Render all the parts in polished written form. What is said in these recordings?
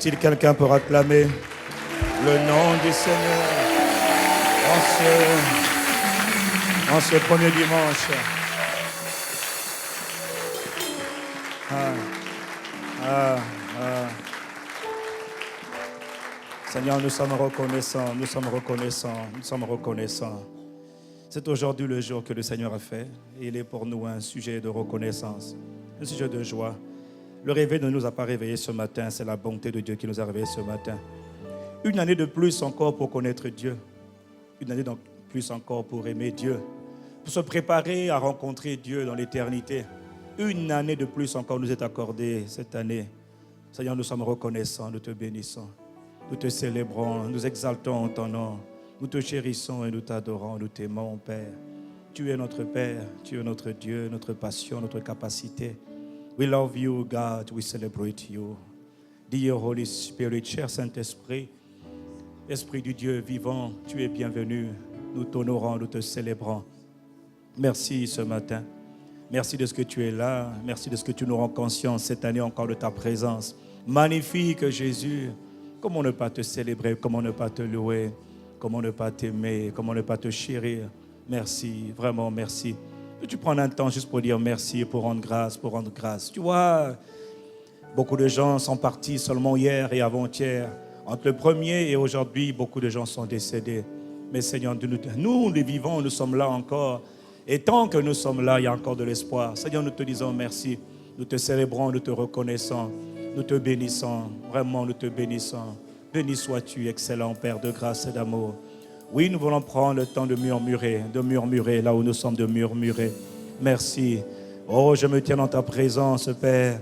a-t-il quelqu'un pour acclamer le nom du Seigneur en ce premier dimanche? Seigneur, nous sommes reconnaissants, nous sommes reconnaissants, nous sommes reconnaissants. C'est aujourd'hui le jour que le Seigneur a fait. Et il est pour nous un sujet de reconnaissance, un sujet de joie. Le réveil ne nous a pas réveillés ce matin, c'est la bonté de Dieu qui nous a réveillés ce matin. Une année de plus encore pour connaître Dieu. Une année de plus encore pour aimer Dieu. Pour se préparer à rencontrer Dieu dans l'éternité. Une année de plus encore nous est accordée cette année. Seigneur, nous sommes reconnaissants, nous te bénissons. Nous te célébrons, nous exaltons ton nom. Nous te chérissons et nous t'adorons, nous t'aimons, Père. Tu es notre Père, tu es notre Dieu, notre passion, notre capacité. We love you, God, we celebrate you. Dear Holy Spirit, cher Saint-Esprit, Esprit du Dieu vivant, tu es bienvenu. Nous t'honorons, nous te célébrons. Merci ce matin. Merci de ce que tu es là. Merci de ce que tu nous rends conscience cette année encore de ta présence. Magnifique Jésus. Comment ne pas te célébrer, comment ne pas te louer, comment ne pas t'aimer, comment ne pas te chérir. Merci, vraiment merci. Peux-tu prendre un temps juste pour dire merci, pour rendre grâce, pour rendre grâce. Tu vois, beaucoup de gens sont partis seulement hier et avant-hier. Entre le premier et aujourd'hui, beaucoup de gens sont décédés. Mais Seigneur, nous les vivants, nous sommes là encore. Et tant que nous sommes là, il y a encore de l'espoir. Seigneur, nous te disons merci. Nous te célébrons, nous te reconnaissons. Nous te bénissons. Vraiment, nous te bénissons. Béni sois-tu, excellent Père de grâce et d'amour. Oui, nous voulons prendre le temps de murmurer là où nous sommes, de murmurer. Merci. Oh, je me tiens dans ta présence, Père.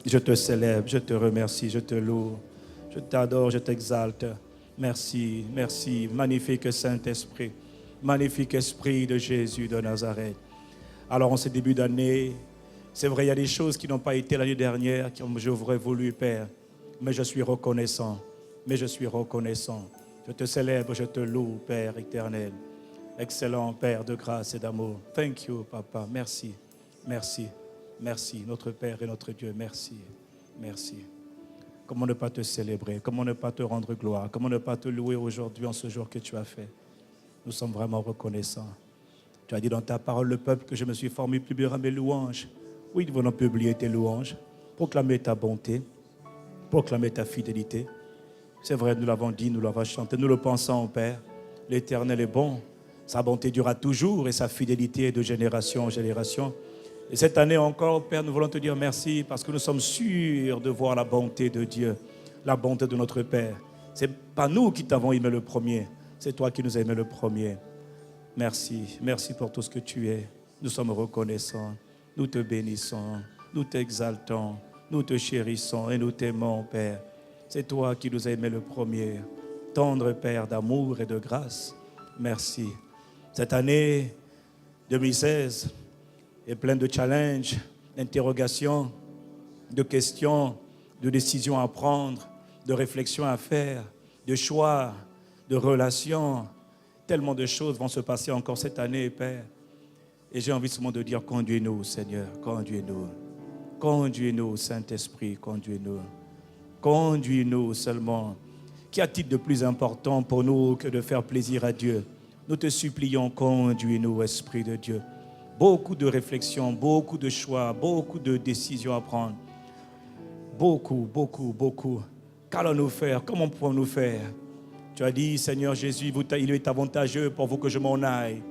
Je te célèbre, je te remercie, je te loue. Je t'adore, je t'exalte. Merci, merci. Magnifique Saint-Esprit. Magnifique Esprit de Jésus de Nazareth. Alors, en ce début d'année, c'est vrai, il y a des choses qui n'ont pas été l'année dernière, comme j'aurais voulu, Père. Mais je suis reconnaissant. Mais je suis reconnaissant. Je te célèbre, je te loue, Père éternel. Excellent Père de grâce et d'amour. Thank you, Papa. Merci, merci, merci. Notre Père et notre Dieu, merci, merci. Comment ne pas te célébrer? Comment ne pas te rendre gloire? Comment ne pas te louer aujourd'hui en ce jour que tu as fait? Nous sommes vraiment reconnaissants. Tu as dit dans ta parole, le peuple que je me suis formé publiera mes louanges. Oui, nous voulons publier tes louanges, proclamer ta bonté, proclamer ta fidélité. C'est vrai, nous l'avons dit, nous l'avons chanté, nous le pensons, Père. L'Éternel est bon, sa bonté durera toujours et sa fidélité est de génération en génération. Et cette année encore, Père, nous voulons te dire merci parce que nous sommes sûrs de voir la bonté de Dieu, la bonté de notre Père. Ce n'est pas nous qui t'avons aimé le premier, c'est toi qui nous as aimé le premier. Merci, merci pour tout ce que tu es. Nous sommes reconnaissants, nous te bénissons, nous t'exaltons, nous te chérissons et nous t'aimons, Père. C'est toi qui nous as aimé le premier. Tendre Père d'amour et de grâce. Merci. Cette année 2016 est pleine de challenges, d'interrogations, de questions, de décisions à prendre, de réflexions à faire, de choix, de relations. Tellement de choses vont se passer encore cette année, Père. Et j'ai envie seulement de dire, conduis-nous, Seigneur, conduis-nous. Conduis-nous, Saint-Esprit, conduis-nous. Conduis-nous seulement. Qu'y a-t-il de plus important pour nous que de faire plaisir à Dieu? Nous te supplions, conduis-nous, Esprit de Dieu. Beaucoup de réflexions, beaucoup de choix, beaucoup de décisions à prendre. Beaucoup, beaucoup, beaucoup. Qu'allons-nous faire? Comment pouvons-nous faire? Tu as dit, Seigneur Jésus, il est avantageux pour vous que je m'en aille.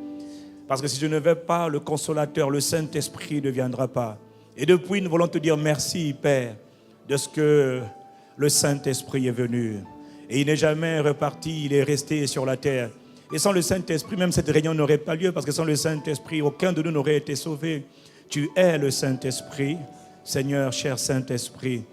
Parce que si je ne vais pas, le consolateur, le Saint-Esprit ne viendra pas. Et depuis, nous voulons te dire merci, Père, de ce que le Saint-Esprit est venu. Et il n'est jamais reparti, il est resté sur la terre. Et sans le Saint-Esprit, même cette réunion n'aurait pas lieu, parce que sans le Saint-Esprit, aucun de nous n'aurait été sauvé. Tu es le Saint-Esprit, Seigneur, cher Saint-Esprit.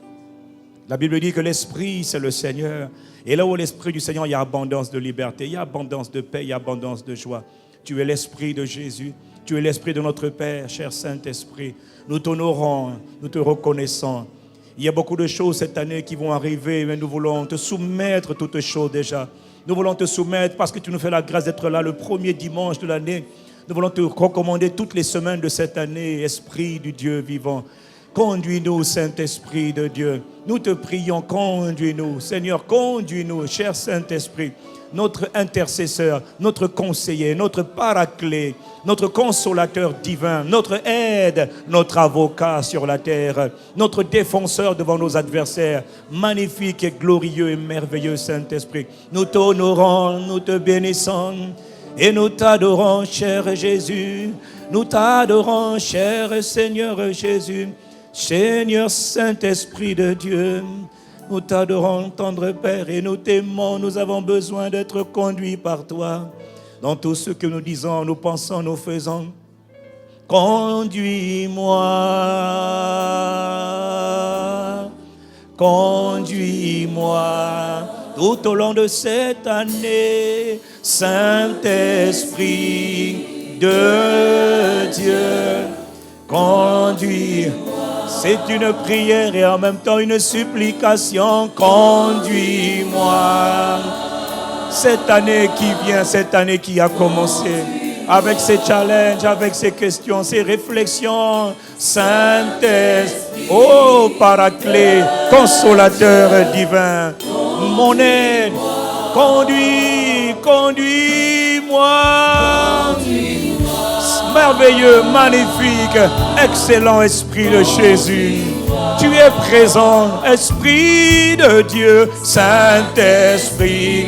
La Bible dit que l'Esprit, c'est le Seigneur. Et là où l'Esprit du Seigneur, il y a abondance de liberté, il y a abondance de paix, il y a abondance de joie. Tu es l'Esprit de Jésus, tu es l'Esprit de notre Père, cher Saint-Esprit. Nous t'honorons, nous te reconnaissons. Il y a beaucoup de choses cette année qui vont arriver, mais nous voulons te soumettre toutes choses déjà. Nous voulons te soumettre parce que tu nous fais la grâce d'être là le premier dimanche de l'année. Nous voulons te recommander toutes les semaines de cette année, Esprit du Dieu vivant. Conduis-nous, Saint-Esprit de Dieu. Nous te prions, conduis-nous. Seigneur, conduis-nous, cher Saint-Esprit, notre intercesseur, notre conseiller, notre paraclet, notre consolateur divin, notre aide, notre avocat sur la terre, notre défenseur devant nos adversaires. Magnifique et glorieux et merveilleux Saint-Esprit, nous t'honorons, nous te bénissons et nous t'adorons, cher Jésus. Nous t'adorons, cher Seigneur Jésus. Seigneur Saint-Esprit de Dieu, nous t'adorons, tendre Père, et nous t'aimons. Nous avons besoin d'être conduits par toi dans tout ce que nous disons, nous pensons, nous faisons. Conduis-moi, conduis-moi tout au long de cette année, Saint-Esprit de Dieu, conduis-moi. C'est une prière et en même temps une supplication. Conduis-moi. Cette année qui vient, cette année qui a commencé, avec ses challenges, avec ses questions, ses réflexions. Saint-Esprit, ô Paraclet, consolateur divin, mon aide, conduis-moi. Merveilleux, magnifique, excellent Esprit de Jésus. Tu es présent, Esprit de Dieu, Saint-Esprit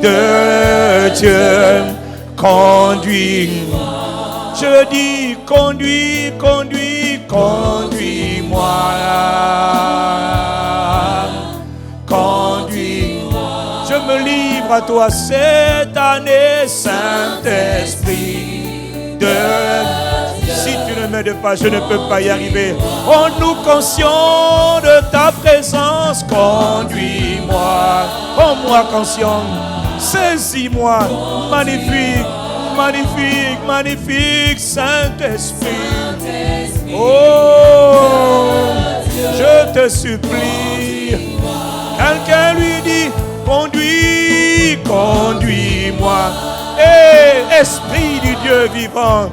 de Dieu. Conduis. Je dis, conduis-moi. Conduis-moi. Je me livre à toi cette année, Saint-Esprit. Si tu ne m'aides pas, je ne peux pas y arriver. Rends-nous conscients de ta présence. Conduis-moi, rends-moi conscient. Saisis-moi, magnifique, magnifique, magnifique Saint-Esprit. Oh, je te supplie. Quelqu'un lui dit, conduis-moi. Esprit du Dieu vivant,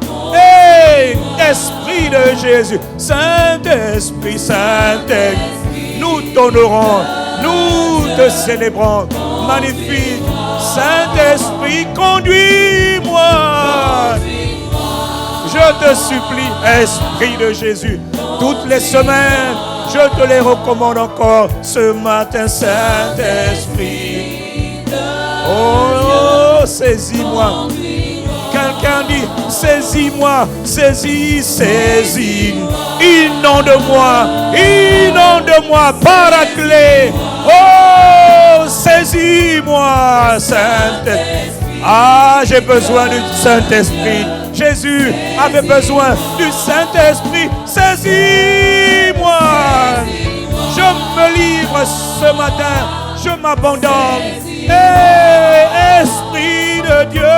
Esprit de Jésus, Saint-Esprit, Saint-Esprit, nous t'honorons, nous te célébrons, magnifique, Saint-Esprit, conduis-moi. Je te supplie, Esprit de Jésus, toutes les semaines, je te les recommande encore ce matin, Saint-Esprit. Oh, saisis-moi. Quelqu'un dit, saisis-moi, saisis. Inonde-moi, Paraclet. Oh, saisis-moi, Saint-Esprit. Ah, j'ai besoin du Saint-Esprit. Jésus avait besoin du Saint-Esprit. Saisis-moi. Je me livre ce matin, je m'abandonne. Esprit de Dieu,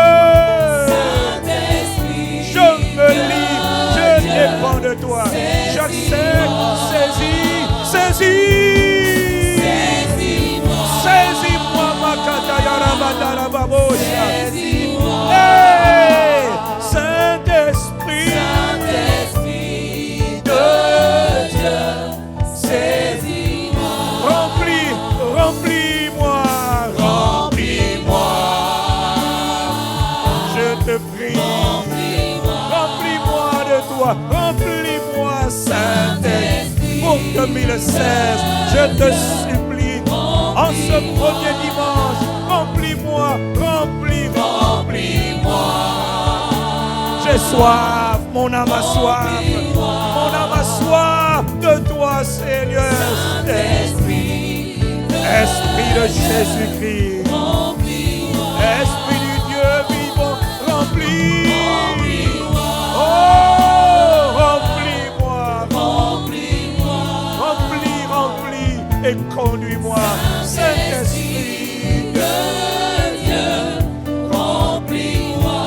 je me livre, je dépends de toi. J'accepte, saisis-moi, Makatayarabadalababosha. Saint-Esprit de Dieu, saisis-moi. Remplis-moi. Je te prie, remplis-moi de toi, remplis-moi, Saint-Esprit. Pour 2016, je te supplie, en ce premier dimanche, remplis-moi. J'ai soif, mon âme a soif de toi, Seigneur. Esprit de Jésus-Christ, Esprit du Dieu vivant, remplis. Oh, remplis et conduis-moi, Saint-Esprit de Dieu. Remplis-moi.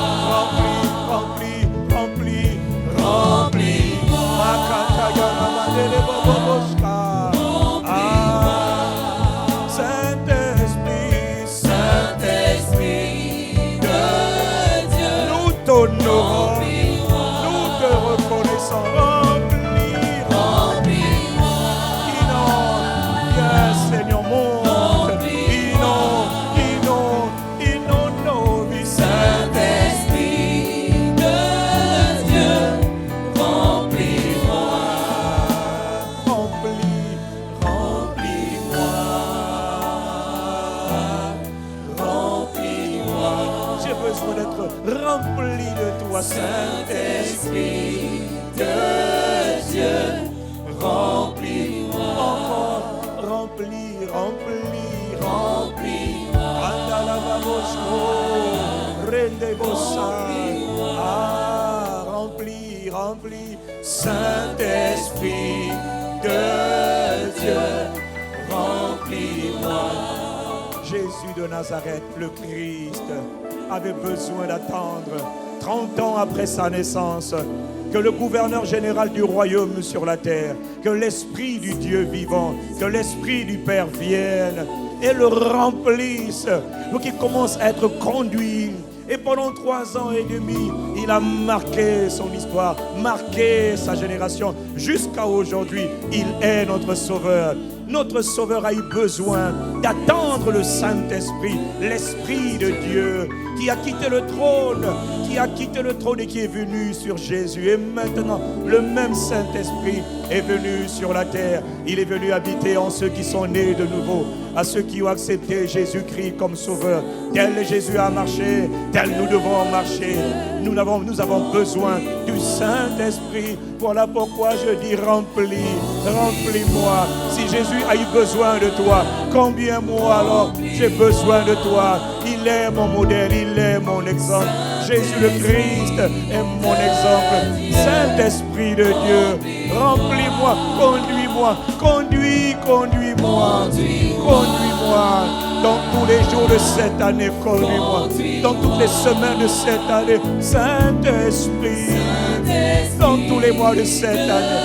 Saint-Esprit de Dieu, nous t'honorons, nous te reconnaissons. Remplis-moi. remplis de toi, Saint-Esprit de Dieu, remplis-moi. Encore, remplis, remplis, remplis. Ah, remplis, remplis, Saint-Esprit de Dieu, remplis-moi. Jésus de Nazareth, le Christ, avait besoin d'attendre 30 ans après sa naissance que le gouverneur général du royaume sur la terre, que l'Esprit du Dieu vivant, que l'Esprit du Père vienne et le remplisse pour qu'il commence à être conduit. Et pendant 3 ans et demi, il a marqué son histoire, marqué sa génération. Jusqu'à aujourd'hui, il est notre Sauveur. Notre Sauveur a eu besoin d'attendre le Saint-Esprit, l'Esprit de Dieu, qui a quitté le trône, et qui est venu sur Jésus. Et maintenant, le même Saint-Esprit est venu sur la terre. Il est venu habiter en ceux qui sont nés de nouveau, à ceux qui ont accepté Jésus-Christ comme Sauveur. Tel Jésus a marché, tel nous devons marcher. Nous avons besoin du Saint-Esprit. Voilà pourquoi je dis remplis, remplis-moi. Si Jésus a eu besoin de toi, combien moi alors j'ai besoin de toi? Il est mon modèle, il est mon exemple. Jésus le Christ est mon exemple. Saint-Esprit de Dieu, remplis-moi, conduis-moi, conduis-moi, conduis-moi. Dans tous les jours de cette année, conduis-moi. Dans toutes les semaines de cette année, Saint-Esprit. Dans tous les mois de cette année,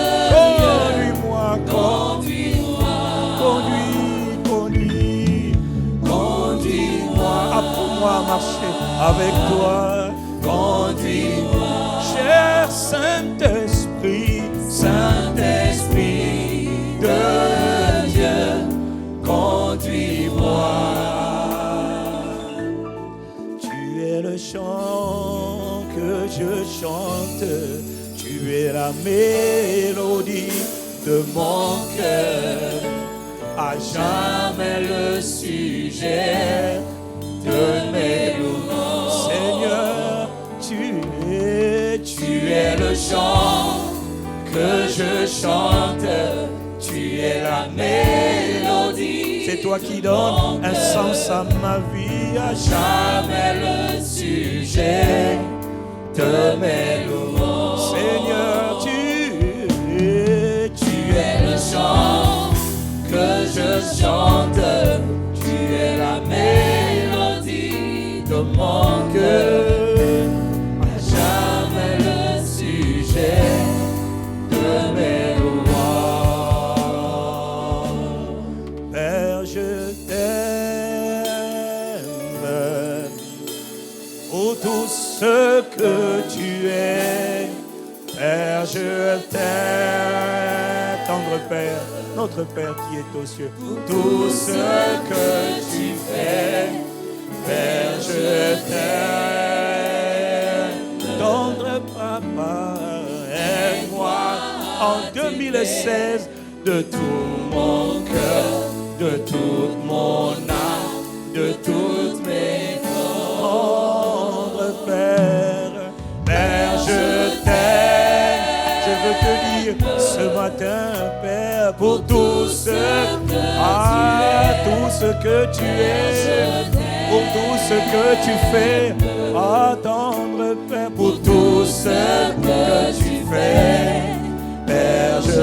conduis-moi, conduis-moi. Apprends-moi à marcher avec toi. Conduis-moi, cher Saint-Esprit, Saint-Esprit de Dieu, conduis-moi. Tu es le chant que je chante, tu es la mélodie de mon cœur, à jamais le sujet de mes louanges. Seigneur, tu es le chant que je chante, tu es la mélodie. C'est toi qui donnes un sens à ma vie, à jamais le sujet de mes louanges. Seigneur, tu es le chant que je chante, tu es la mélodie de mon cœur. Père, je t'aime pour tout ce que tu es. Père, je t'aime, tendre Père, notre Père qui est aux cieux. Pour tout ce que tu fais, Père, je t'aime. Tendre Papa, aide-moi en 2016 de tout mon cœur, de toute mon âme, de toutes mes forces. Tendre Père, Père, je t'aime. Je veux te dire ce matin, Père, pour tout ce que tu es, pour tout ce que tu fais. Attendre, Père, pour tout ce que tu fais. Père, je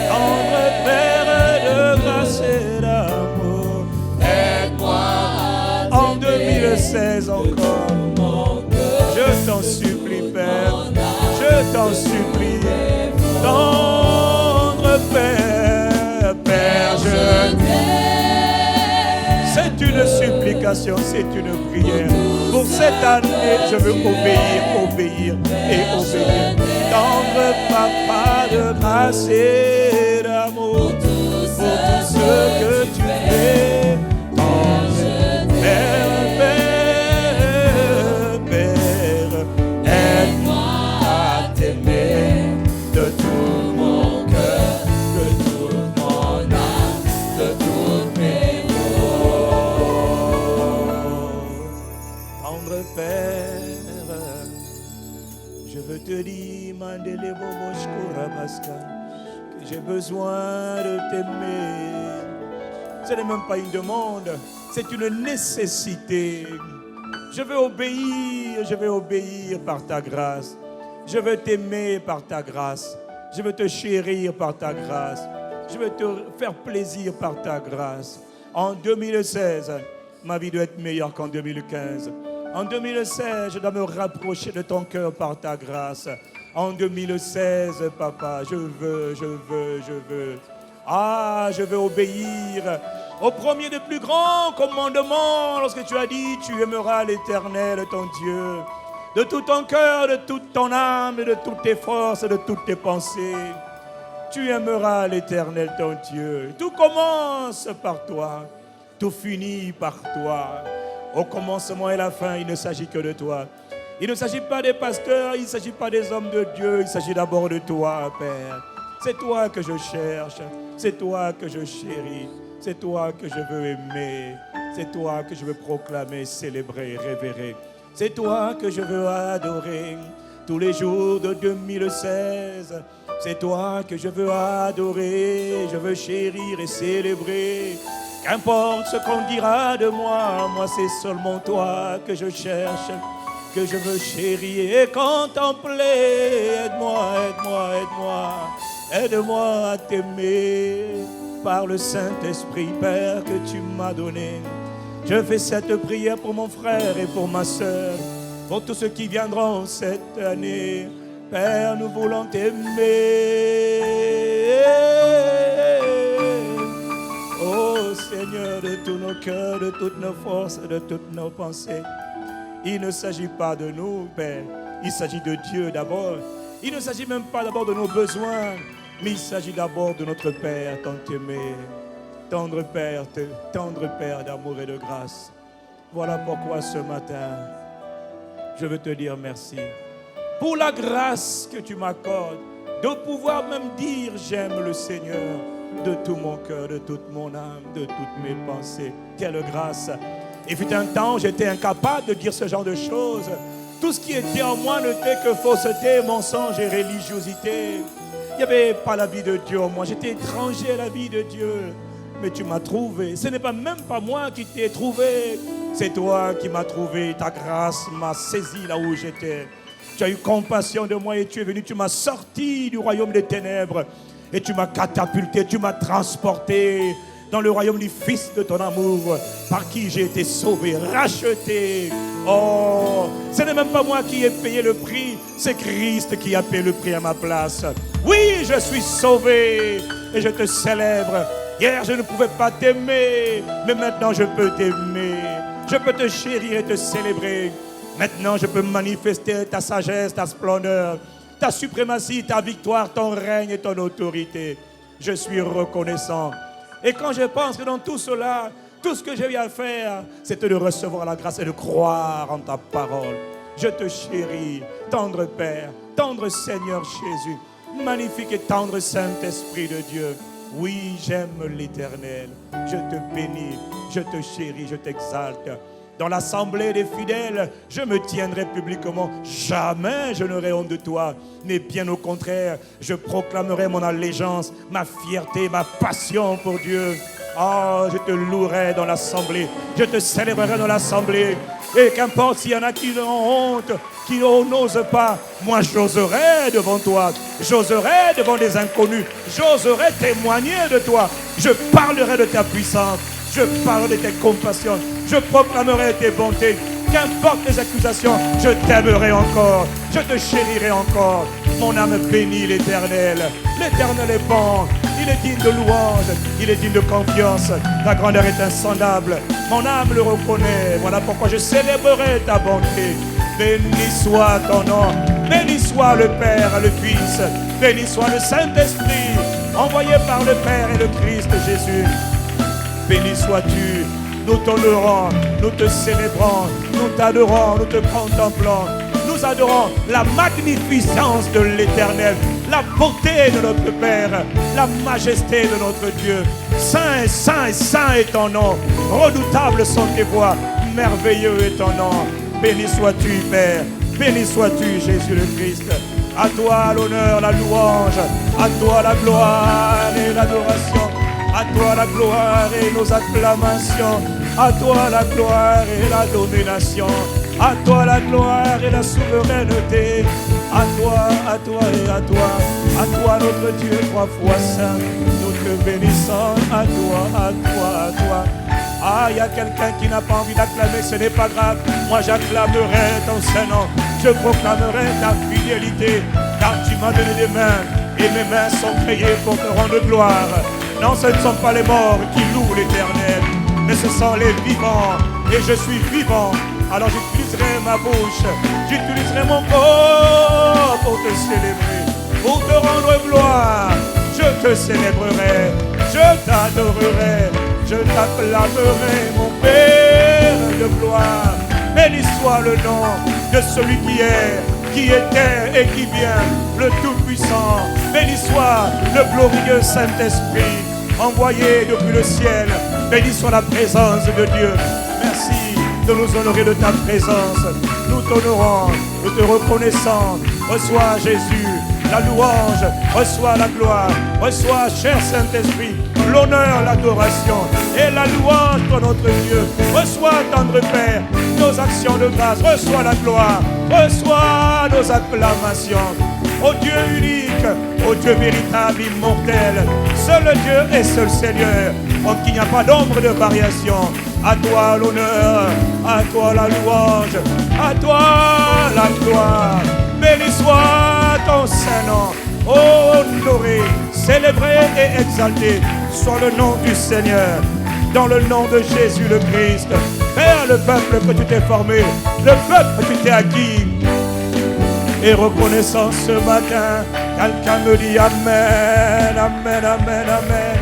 tendre Père de grâce et d'amour. Aide-moi en 2016 encore. Je t'en supplie, Père, je t'en supplie. Tendre Père, Père, je t'aime. C'est une supplication, c'est une prière. Pour cette année, je veux obéir, obéir et obéir. Tendre Papa de grâce et d'amour, pour tout ce que tu fais. Tendre Père, Père, Père, aide-moi à t'aimer de tout mon cœur, de toute mon âme, de toutes mes forces. Tendre Père, veux te dire, Mandele Boboshko Rabaska, que j'ai besoin de t'aimer. Ce n'est même pas une demande, c'est une nécessité. Je veux obéir par ta grâce. Je veux t'aimer par ta grâce. Je veux te chérir par ta grâce. Je veux te faire plaisir par ta grâce. En 2016, ma vie doit être meilleure qu'en 2015. En 2016, je dois me rapprocher de ton cœur par ta grâce. En 2016, papa, je veux. Ah, je veux obéir au premier des plus grands commandements lorsque tu as dit, tu aimeras l'Éternel, ton Dieu, de tout ton cœur, de toute ton âme, de toutes tes forces, de toutes tes pensées. Tu aimeras l'Éternel, ton Dieu. Tout commence par toi, tout finit par toi. Au commencement et la fin, il ne s'agit que de toi. Il ne s'agit pas des pasteurs, il ne s'agit pas des hommes de Dieu, il s'agit d'abord de toi, Père. C'est toi que je cherche, c'est toi que je chéris, c'est toi que je veux aimer, c'est toi que je veux proclamer, célébrer, révérer. C'est toi que je veux adorer tous les jours de 2016. C'est toi que je veux adorer, je veux chérir et célébrer. Qu'importe ce qu'on dira de moi, moi c'est seulement toi que je cherche, que je veux chérir et contempler. Aide-moi, aide-moi, aide-moi, aide-moi à t'aimer par le Saint-Esprit, Père, que tu m'as donné. Je fais cette prière pour mon frère et pour ma soeur, pour tous ceux qui viendront cette année. Père, nous voulons t'aimer. Oh Seigneur, de tous nos cœurs, de toutes nos forces, de toutes nos pensées. Il ne s'agit pas de nous, Père. Il s'agit de Dieu d'abord. Il ne s'agit même pas d'abord de nos besoins, mais il s'agit d'abord de notre Père, tant aimé. Tendre Père d'amour et de grâce. Voilà pourquoi ce matin, je veux te dire merci pour la grâce que tu m'accordes, de pouvoir même dire j'aime le Seigneur de tout mon cœur, de toute mon âme, de toutes mes pensées. Quelle grâce! Et fut un temps où j'étais incapable de dire ce genre de choses. Tout ce qui était en moi n'était que fausseté, mensonge et religiosité. Il n'y avait pas la vie de Dieu en moi. J'étais étranger à la vie de Dieu. Mais tu m'as trouvé. Ce n'est pas même pas moi qui t'ai trouvé. C'est toi qui m'as trouvé. Ta grâce m'a saisi là où j'étais. Tu as eu compassion de moi et tu es venu. Tu m'as sorti du royaume des ténèbres. Et tu m'as catapulté, tu m'as transporté dans le royaume du Fils de ton amour, par qui j'ai été sauvé, racheté. Oh, ce n'est même pas moi qui ai payé le prix, c'est Christ qui a payé le prix à ma place. Oui, je suis sauvé et je te célèbre. Hier, je ne pouvais pas t'aimer, mais maintenant je peux t'aimer. Je peux te chérir et te célébrer. Maintenant, je peux manifester ta sagesse, ta splendeur, ta suprématie, ta victoire, ton règne et ton autorité. Je suis reconnaissant. Et quand je pense que dans tout cela, tout ce que j'ai eu à faire, c'est de recevoir la grâce et de croire en ta parole. Je te chéris, tendre Père, tendre Seigneur Jésus, magnifique et tendre Saint-Esprit de Dieu. Oui, j'aime l'Éternel. Je te bénis, je te chéris, je t'exalte. Dans l'assemblée des fidèles, je me tiendrai publiquement. Jamais je n'aurai honte de toi. Mais bien au contraire, je proclamerai mon allégeance, ma fierté, ma passion pour Dieu. Oh, je te louerai dans l'assemblée. Je te célébrerai dans l'assemblée. Et qu'importe s'il y en a qui ont honte, qui n'osent pas, moi j'oserai devant toi. J'oserai devant des inconnus. J'oserai témoigner de toi. Je parlerai de ta puissance. Je parlerai de tes compassions. Je proclamerai tes bontés. Qu'importe les accusations, je t'aimerai encore. Je te chérirai encore. Mon âme bénit l'Éternel. L'Éternel est bon. Il est digne de louange. Il est digne de confiance. Ta grandeur est insondable. Mon âme le reconnaît. Voilà pourquoi je célébrerai ta bonté. Béni soit ton nom. Béni soit le Père et le Fils. Béni soit le Saint-Esprit, envoyé par le Père et le Christ Jésus. Béni sois-tu. Nous t'honorons, nous te célébrons, nous t'adorons, nous te contemplons. Nous adorons la magnificence de l'Éternel, la beauté de notre Père, la majesté de notre Dieu. Saint, saint, saint est ton nom. Redoutables sont tes voies, merveilleux est ton nom. Béni sois-tu, Père. Béni sois-tu, Jésus le Christ. À toi l'honneur, la louange. À toi la gloire et l'adoration. À toi la gloire et nos acclamations. À toi la gloire et la domination. À toi la gloire et la souveraineté. À toi et à toi notre Dieu trois fois saint. Nous te bénissons, à toi. Ah, il y a quelqu'un qui n'a pas envie d'acclamer, ce n'est pas grave. Moi j'acclamerai ton Saint-Nom. Je proclamerai ta fidélité, car tu m'as donné des mains, et mes mains sont créées pour te rendre gloire. Non, ce ne sont pas les morts qui louent l'Éternel, mais ce sont les vivants, et je suis vivant. Alors j'utiliserai ma bouche, j'utiliserai mon corps pour te célébrer, pour te rendre gloire. Je te célébrerai, je t'adorerai, je t'acclamerai, mon Père de gloire. Béni soit le nom de celui qui était et qui vient, le Tout-Puissant. Béni soit le glorieux Saint-Esprit, envoyé depuis le ciel. Béni soit la présence de Dieu. Merci de nous honorer de ta présence. Nous t'honorons, nous te reconnaissons. Reçois Jésus la louange, reçois la gloire, reçois, cher Saint-Esprit, l'honneur, l'adoration et la louange pour notre Dieu. Reçois, tendre Père, nos actions de grâce, reçois la gloire, reçois nos acclamations. Ô Dieu unique, ô Dieu véritable, immortel, seul Dieu et seul Seigneur, en qui il n'y a pas d'ombre de variation. À toi l'honneur, à toi la louange, à toi la gloire. Béni soit ton Saint-Nom, honoré, célébré et exalté soit le nom du Seigneur. Dans le nom de Jésus le Christ, Père, le peuple que tu t'es formé, le peuple que tu t'es acquis. Et reconnaissant ce matin, quelqu'un me dit Amen, Amen, Amen, Amen.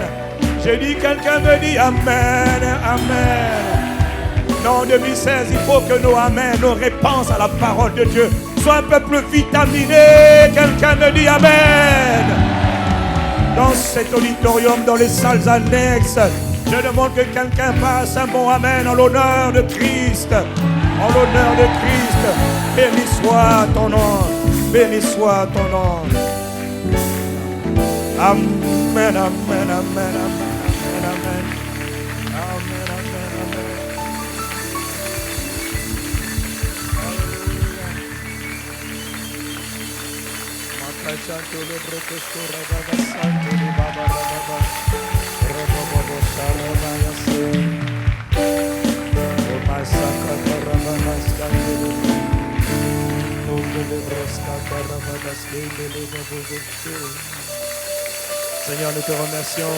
J'ai dit, quelqu'un me dit Amen, Amen. Non, en 2016, il faut que nos Amen, nos réponses à la parole de Dieu soient un peuple vitaminé. Quelqu'un me dit Amen. Dans cet auditorium, dans les salles annexes, je demande que quelqu'un fasse un bon Amen en l'honneur de Christ. En l'honneur de Christ. Béni soit ton nom. Béni soit ton nom. Amen, amen, amen, amen, amen, amen. Amen, amen, amen. Seigneur, nous te remercions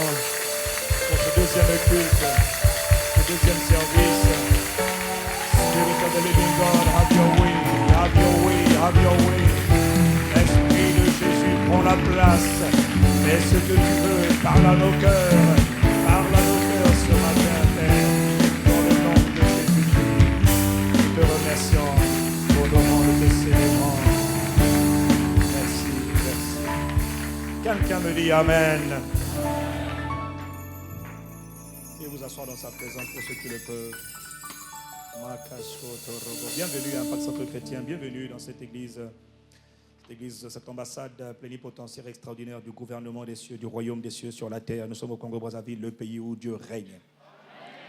pour ce deuxième culte, ce deuxième service. Spirit of the living God, have your way, have your way, have your way. Esprit de Jésus, prends la place. Fais ce que tu veux, parle à nos cœurs. Parle à nos cœurs ce matin, Père. Dans le nom de Jésus-Christ, nous te remercions pour le nom de tes célébrants. Merci, merci. Quelqu'un me dit Amen. Et vous asseoir dans sa présence pour ceux qui le peuvent. Bienvenue à Impact Centre Chrétien, bienvenue dans cette église, cette ambassade plénipotentiaire extraordinaire du gouvernement des cieux, du royaume des cieux sur la terre. Nous sommes au Congo-Brazzaville, le pays où Dieu règne.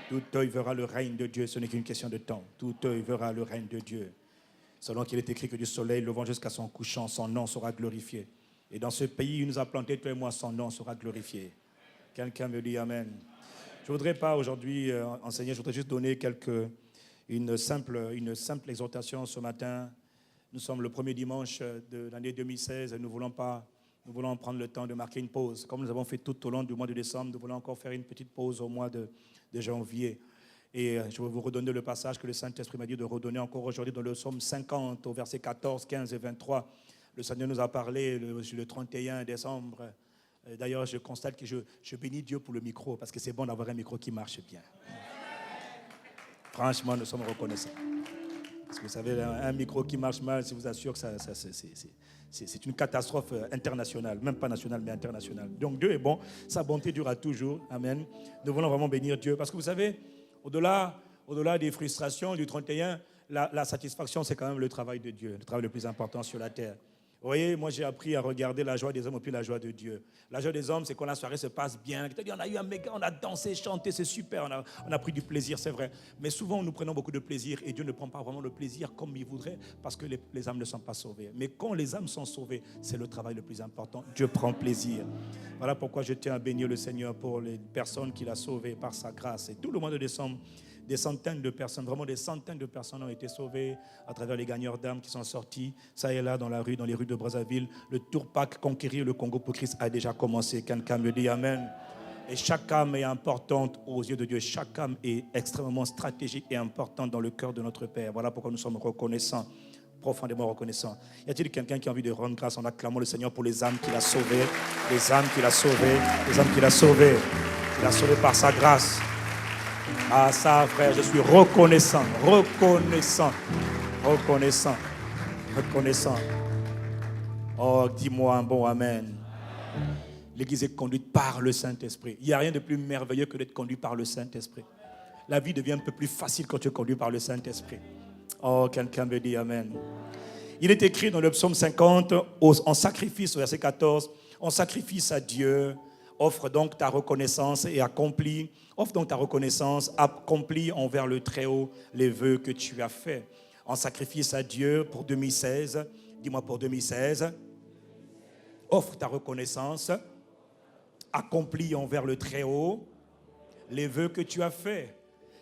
Tout œil verra le règne de Dieu, ce n'est qu'une question de temps. Tout œil verra le règne de Dieu. Selon qu'il est écrit que du soleil levant jusqu'à son couchant, son nom sera glorifié. Et dans ce pays où il nous a plantés, toi et moi, son nom sera glorifié. Quelqu'un me dit Amen. Je ne voudrais pas aujourd'hui enseigner, je voudrais juste donner une simple exhortation ce matin. Nous sommes le premier dimanche de l'année 2016 et nous voulons prendre le temps de marquer une pause. Comme nous avons fait tout au long du mois de décembre, nous voulons encore faire une petite pause au mois de janvier. Et je vais vous redonner le passage que le Saint-Esprit m'a dit de redonner encore aujourd'hui dans le psaume 50, au verset 14, 15 et 23. Le Seigneur nous a parlé le 31 décembre. D'ailleurs, je constate que je bénis Dieu pour le micro, parce que c'est bon d'avoir un micro qui marche bien. Franchement, nous sommes reconnaissants. Parce que vous savez, un micro qui marche mal, je vous assure que c'est une catastrophe internationale. Même pas nationale, mais internationale. Donc Dieu est bon, sa bonté durera toujours. Amen. Nous voulons vraiment bénir Dieu. Parce que vous savez, au-delà des frustrations du 31, la satisfaction, c'est quand même le travail de Dieu, le travail le plus important sur la terre. Vous voyez, moi j'ai appris à regarder la joie des hommes et puis la joie de Dieu. La joie des hommes, c'est quand la soirée se passe bien. On a eu un méga, on a dansé, chanté, c'est super, on a pris du plaisir, c'est vrai. Mais souvent, nous prenons beaucoup de plaisir et Dieu ne prend pas vraiment le plaisir comme il voudrait parce que les âmes ne sont pas sauvées. Mais quand les âmes sont sauvées, c'est le travail le plus important. Dieu prend plaisir. Voilà pourquoi je tiens à bénir le Seigneur pour les personnes qu'il a sauvées par sa grâce. Et tout le mois de décembre, des centaines de personnes, vraiment des centaines de personnes ont été sauvées à travers les gagneurs d'âmes qui sont sortis, ça et là, dans la rue, dans les rues de Brazzaville. Le Tourpac, conquérir le Congo pour Christ, a déjà commencé. Quelqu'un me dit Amen. Et chaque âme est importante aux yeux de Dieu. Chaque âme est extrêmement stratégique et importante dans le cœur de notre Père. Voilà pourquoi nous sommes reconnaissants, profondément reconnaissants. Y a-t-il quelqu'un qui a envie de rendre grâce en acclamant le Seigneur pour les âmes qu'il a sauvées, les âmes qu'il a sauvées, les âmes qu'il a sauvées, qu'il a sauvées par sa grâce? Ah ça, frère, je suis reconnaissant, reconnaissant, reconnaissant, reconnaissant. Oh, dis-moi un bon amen. L'Église est conduite par le Saint-Esprit. Il n'y a rien de plus merveilleux que d'être conduit par le Saint-Esprit. La vie devient un peu plus facile quand tu es conduit par le Saint-Esprit. Oh, quelqu'un me dit amen. Il est écrit dans le psaume 50, en sacrifice, au verset 14, en sacrifice à Dieu, offre donc ta reconnaissance et accomplis. Offre donc ta reconnaissance, accomplis envers le Très-Haut les vœux que tu as faits. En sacrifice à Dieu pour 2016, dis-moi pour 2016, offre ta reconnaissance, accomplis envers le Très-Haut les vœux que tu as faits.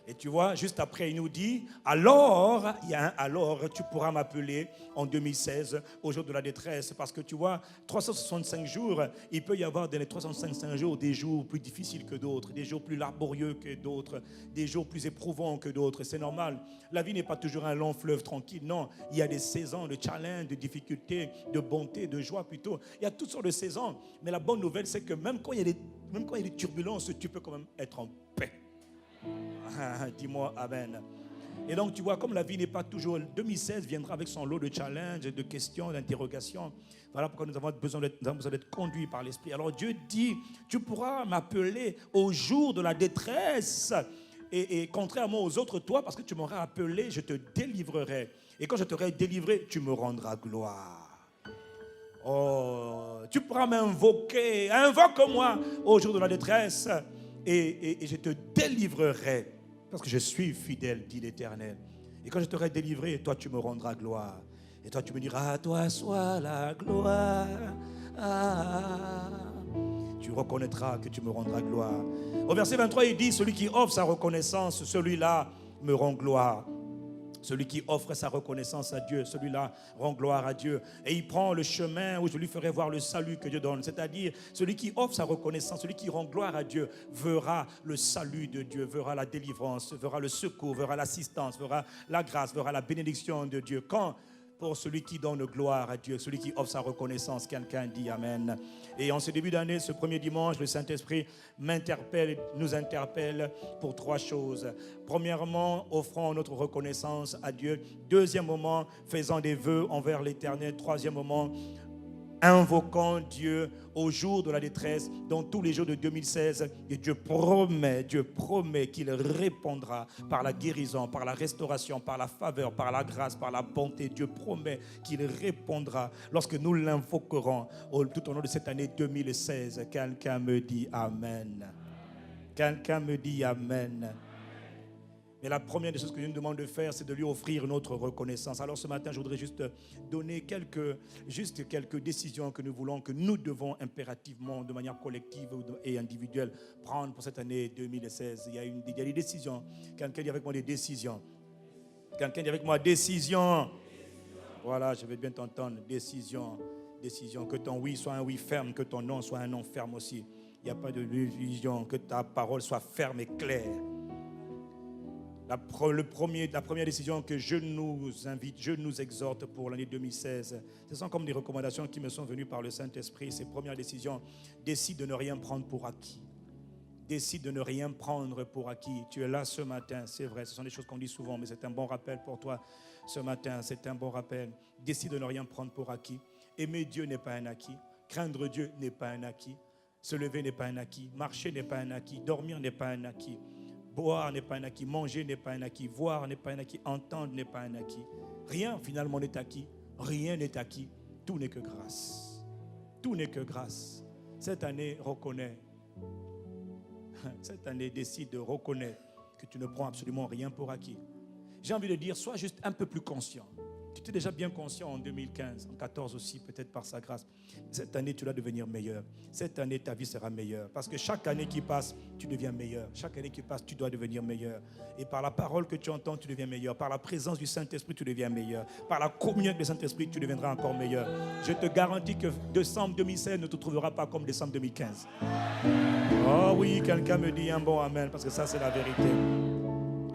Et tu vois, juste après, il nous dit, alors, il y a un alors, tu pourras m'appeler en 2016, au jour de la détresse. Parce que tu vois, 365 jours, il peut y avoir dans les 365 jours des jours plus difficiles que d'autres, des jours plus laborieux que d'autres, des jours plus éprouvants que d'autres. C'est normal. La vie n'est pas toujours un long fleuve tranquille. Non, il y a des saisons de challenge, de difficultés, de bonté, de joie plutôt. Il y a toutes sortes de saisons. Mais la bonne nouvelle, c'est que même quand il y a des turbulences, tu peux quand même être en paix. Dis-moi amen. Et donc tu vois, comme la vie n'est pas toujours, 2016 viendra avec son lot de challenges, de questions, d'interrogations. Voilà pourquoi nous avons besoin d'être conduits par l'Esprit. Alors Dieu dit, tu pourras m'appeler au jour de la détresse. Et contrairement aux autres, toi, parce que tu m'auras appelé, je te délivrerai. Et quand je t'aurai délivré, tu me rendras gloire. Oh, tu pourras m'invoquer, invoque-moi au jour de la détresse. Et je te délivrerai. Parce que je suis fidèle, dit l'Éternel. Et quand je t'aurai délivré, toi tu me rendras gloire. Et toi tu me diras, à toi soit la gloire. Tu reconnaîtras que tu me rendras gloire. Au verset 23, il dit, celui qui offre sa reconnaissance, celui-là me rend gloire. Celui qui offre sa reconnaissance à Dieu, celui-là rend gloire à Dieu. Et il prend le chemin où je lui ferai voir le salut que Dieu donne. C'est-à-dire, celui qui offre sa reconnaissance, celui qui rend gloire à Dieu, verra le salut de Dieu, verra la délivrance, verra le secours, verra l'assistance, verra la grâce, verra la bénédiction de Dieu. Quand pour celui qui donne gloire à Dieu, celui qui offre sa reconnaissance, quelqu'un dit Amen. Et en ce début d'année, ce premier dimanche, le Saint-Esprit nous interpelle pour trois choses. Premièrement, offrons notre reconnaissance à Dieu. Deuxièmement, faisant des vœux envers l'Éternel. Troisièmement, invoquant Dieu au jour de la détresse, dans tous les jours de 2016. Et Dieu promet qu'il répondra par la guérison, par la restauration, par la faveur, par la grâce, par la bonté. Dieu promet qu'il répondra lorsque nous l'invoquerons tout au long de cette année 2016. Quelqu'un me dit Amen. Quelqu'un me dit Amen. Mais la première des choses que Dieu nous demande de faire, c'est de lui offrir notre reconnaissance. Alors ce matin, je voudrais juste donner quelques décisions que nous voulons, que nous devons impérativement, de manière collective et individuelle, prendre pour cette année 2016. Il y a des décisions. Quelqu'un dit avec moi des décisions. Quelqu'un dit avec moi décision. Voilà, je vais bien t'entendre. Décision. Décision. Que ton oui soit un oui ferme, que ton non soit un non ferme aussi. Il n'y a pas de division. Que ta parole soit ferme et claire. La première décision que je nous exhorte pour l'année 2016, ce sont comme des recommandations qui me sont venues par le Saint-Esprit. Ces premières décisions, décide de ne rien prendre pour acquis. Décide de ne rien prendre pour acquis. Tu es là ce matin, c'est vrai, ce sont des choses qu'on dit souvent, mais c'est un bon rappel pour toi ce matin, c'est un bon rappel. Décide de ne rien prendre pour acquis. Aimer Dieu n'est pas un acquis. Craindre Dieu n'est pas un acquis. Se lever n'est pas un acquis. Marcher n'est pas un acquis. Dormir n'est pas un acquis. Boire n'est pas un acquis. Manger n'est pas un acquis. Voir n'est pas un acquis. Entendre n'est pas un acquis. Rien finalement n'est acquis. Rien n'est acquis. Tout n'est que grâce. Tout n'est que grâce. Cette année, reconnais. Cette année, décide de reconnaître que tu ne prends absolument rien pour acquis. J'ai envie de dire, sois juste un peu plus conscient. Tu étais déjà bien conscient en 2015, en 2014 aussi, peut-être par sa grâce. Cette année, tu dois devenir meilleur. Cette année, ta vie sera meilleure. Parce que chaque année qui passe, tu deviens meilleur. Chaque année qui passe, tu dois devenir meilleur. Et par la parole que tu entends, tu deviens meilleur. Par la présence du Saint-Esprit, tu deviens meilleur. Par la communion avec le Saint-Esprit, tu deviendras encore meilleur. Je te garantis que décembre 2016 ne te trouvera pas comme décembre 2015. Oh oui, quelqu'un me dit un bon amen, parce que ça, c'est la vérité.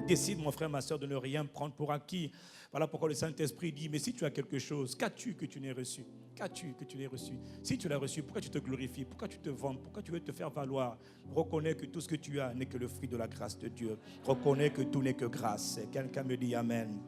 Décide, mon frère, ma soeur, de ne rien prendre pour acquis. Voilà pourquoi le Saint-Esprit dit, mais si tu as quelque chose, qu'as-tu que tu n'aies reçu? Qu'as-tu que tu n'aies reçu? Si tu l'as reçu, pourquoi tu te glorifies? Pourquoi tu te vantes? Pourquoi tu veux te faire valoir? Reconnais que tout ce que tu as n'est que le fruit de la grâce de Dieu. Reconnais que tout n'est que grâce. Quelqu'un me dit amen.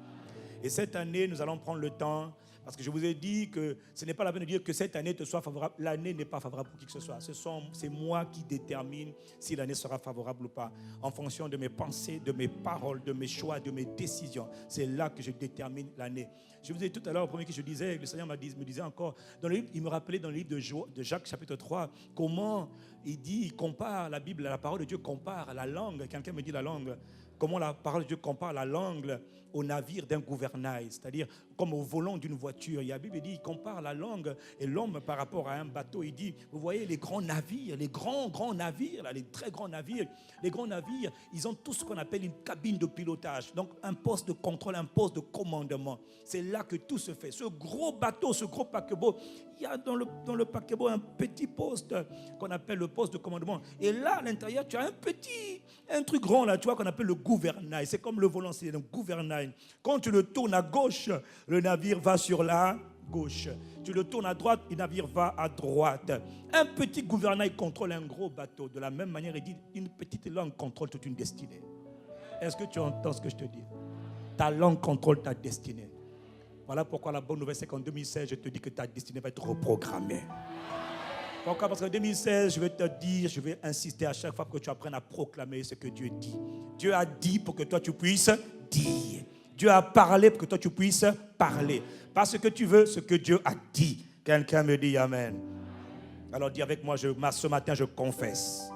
Et cette année, nous allons prendre le temps, parce que je vous ai dit que ce n'est pas la peine de dire que cette année te soit favorable. L'année n'est pas favorable pour qui que ce soit. C'est moi qui détermine si l'année sera favorable ou pas. En fonction de mes pensées, de mes paroles, de mes choix, de mes décisions. C'est là que je détermine l'année. Je vous ai dit tout à l'heure, au premier que je disais, le Seigneur me disait encore, dans le livre, il me rappelait dans le livre de Jacques, chapitre 3, comment il compare la Bible, la parole de Dieu compare la langue. Quelqu'un me dit la langue. Comment la parole de Dieu compare la langue au navire d'un gouvernail, c'est-à-dire comme au volant d'une voiture. Et la Bible dit, il compare la langue et l'homme par rapport à un bateau. Il dit, vous voyez les grands navires, les grands navires, là, les très grands navires, ils ont tout ce qu'on appelle une cabine de pilotage. Donc un poste de contrôle, un poste de commandement. C'est là que tout se fait. Ce gros bateau, ce gros paquebot, il y a dans le paquebot un petit poste qu'on appelle le poste de commandement. Et là, à l'intérieur, tu as un truc grand là, tu vois, qu'on appelle le gouvernail. C'est comme le volant, c'est un gouvernail. Quand tu le tournes à gauche, le navire va sur la gauche. Tu le tournes à droite, le navire va à droite. Un petit gouvernail contrôle un gros bateau. De la même manière, il dit, une petite langue contrôle toute une destinée. Est-ce que tu entends ce que je te dis? Ta langue contrôle ta destinée. Voilà pourquoi la bonne nouvelle, c'est qu'en 2016, je te dis que ta destinée va être reprogrammée. Pourquoi? Parce qu'en 2016, je vais te dire, je vais insister à chaque fois que tu apprennes à proclamer ce que Dieu dit. Dieu a dit pour que toi tu puisses dire. Dieu a parlé pour que toi tu puisses parler. Parce que tu veux ce que Dieu a dit. Quelqu'un me dit amen. Alors dis avec moi, ce matin je confesse.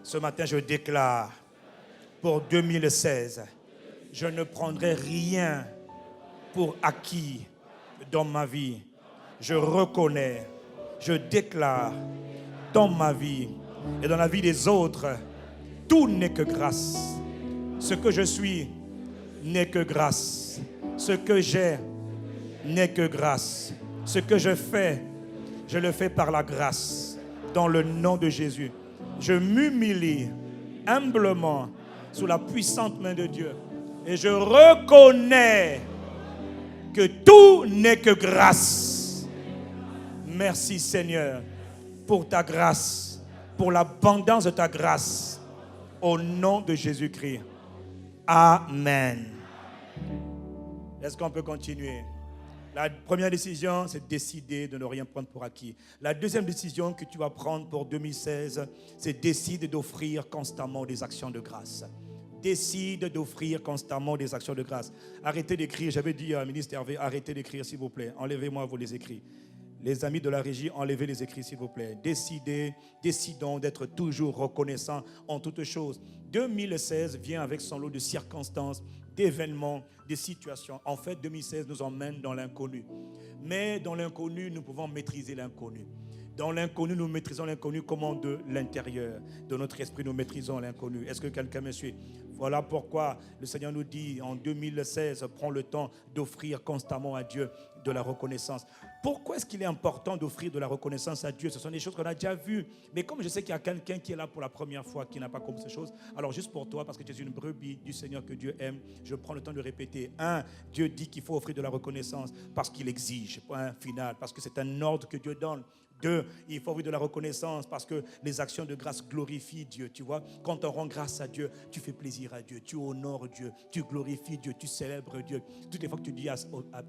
Ce matin je déclare, pour 2016, je ne prendrai rien pour acquis dans ma vie. Je reconnais, je déclare dans ma vie et dans la vie des autres, tout n'est que grâce. Ce que je suis n'est que grâce. Ce que j'ai n'est que grâce. Ce que je fais, je le fais par la grâce. Dans le nom de Jésus, je m'humilie humblement sous la puissante main de Dieu. Et je reconnais que tout n'est que grâce. Merci Seigneur pour ta grâce, pour l'abondance de ta grâce. Au nom de Jésus-Christ. Amen. Est-ce qu'on peut continuer? La première décision, c'est décider de ne rien prendre pour acquis. La deuxième décision que tu vas prendre pour 2016, c'est décider d'offrir constamment des actions de grâce. Décide d'offrir constamment des actions de grâce. Arrêtez d'écrire. J'avais dit à ministre Hervé, arrêtez d'écrire s'il vous plaît. Enlevez-moi vos les écrits. Les amis de la régie, enlevez les écrits s'il vous plaît. Décidons d'être toujours reconnaissants en toutes choses. 2016 vient avec son lot de circonstances, d'événements, de situations. En fait, 2016 nous emmène dans l'inconnu. Mais dans l'inconnu, nous pouvons maîtriser l'inconnu. Dans l'inconnu, nous maîtrisons l'inconnu comment? De l'intérieur. De notre esprit, nous maîtrisons l'inconnu. Est-ce que quelqu'un me suit? Voilà pourquoi le Seigneur nous dit en 2016, prends le temps d'offrir constamment à Dieu de la reconnaissance. Pourquoi est-ce qu'il est important d'offrir de la reconnaissance à Dieu? Ce sont des choses qu'on a déjà vues. Mais comme je sais qu'il y a quelqu'un qui est là pour la première fois, qui n'a pas compris ces choses, alors juste pour toi, parce que tu es une brebis du Seigneur que Dieu aime, je prends le temps de répéter. 1, Dieu dit qu'il faut offrir de la reconnaissance parce qu'il exige. Point final, parce que c'est un ordre que Dieu donne. 2, il faut offrir de la reconnaissance parce que les actions de grâce glorifient Dieu, tu vois. Quand on rend grâce à Dieu, tu fais plaisir à Dieu, tu honores Dieu, tu glorifies Dieu, tu célèbres Dieu. Toutes les fois que tu dis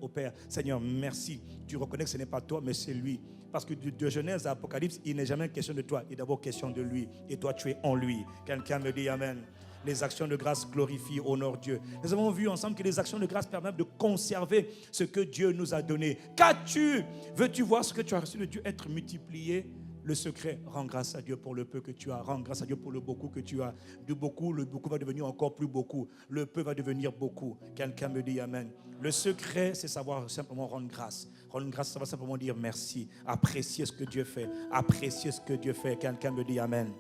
au Père, Seigneur, merci, tu reconnais que ce n'est pas toi, mais c'est lui. Parce que de Genèse à Apocalypse, il n'est jamais question de toi, il est d'abord question de lui. Et toi, tu es en lui. Quelqu'un me dit amen. Les actions de grâce glorifient, honorent Dieu. Nous avons vu ensemble que les actions de grâce permettent de conserver ce que Dieu nous a donné. Qu'as-tu? Veux-tu voir ce que tu as reçu de Dieu être multiplié? Le secret, rends grâce à Dieu pour le peu que tu as. Rends grâce à Dieu pour le beaucoup que tu as. Du beaucoup, le beaucoup va devenir encore plus beaucoup. Le peu va devenir beaucoup. Quelqu'un me dit Amen. Le secret, c'est savoir simplement rendre grâce. Rendre grâce, ça va simplement dire merci. Apprécier ce que Dieu fait. Apprécier ce que Dieu fait. Quelqu'un me dit Amen.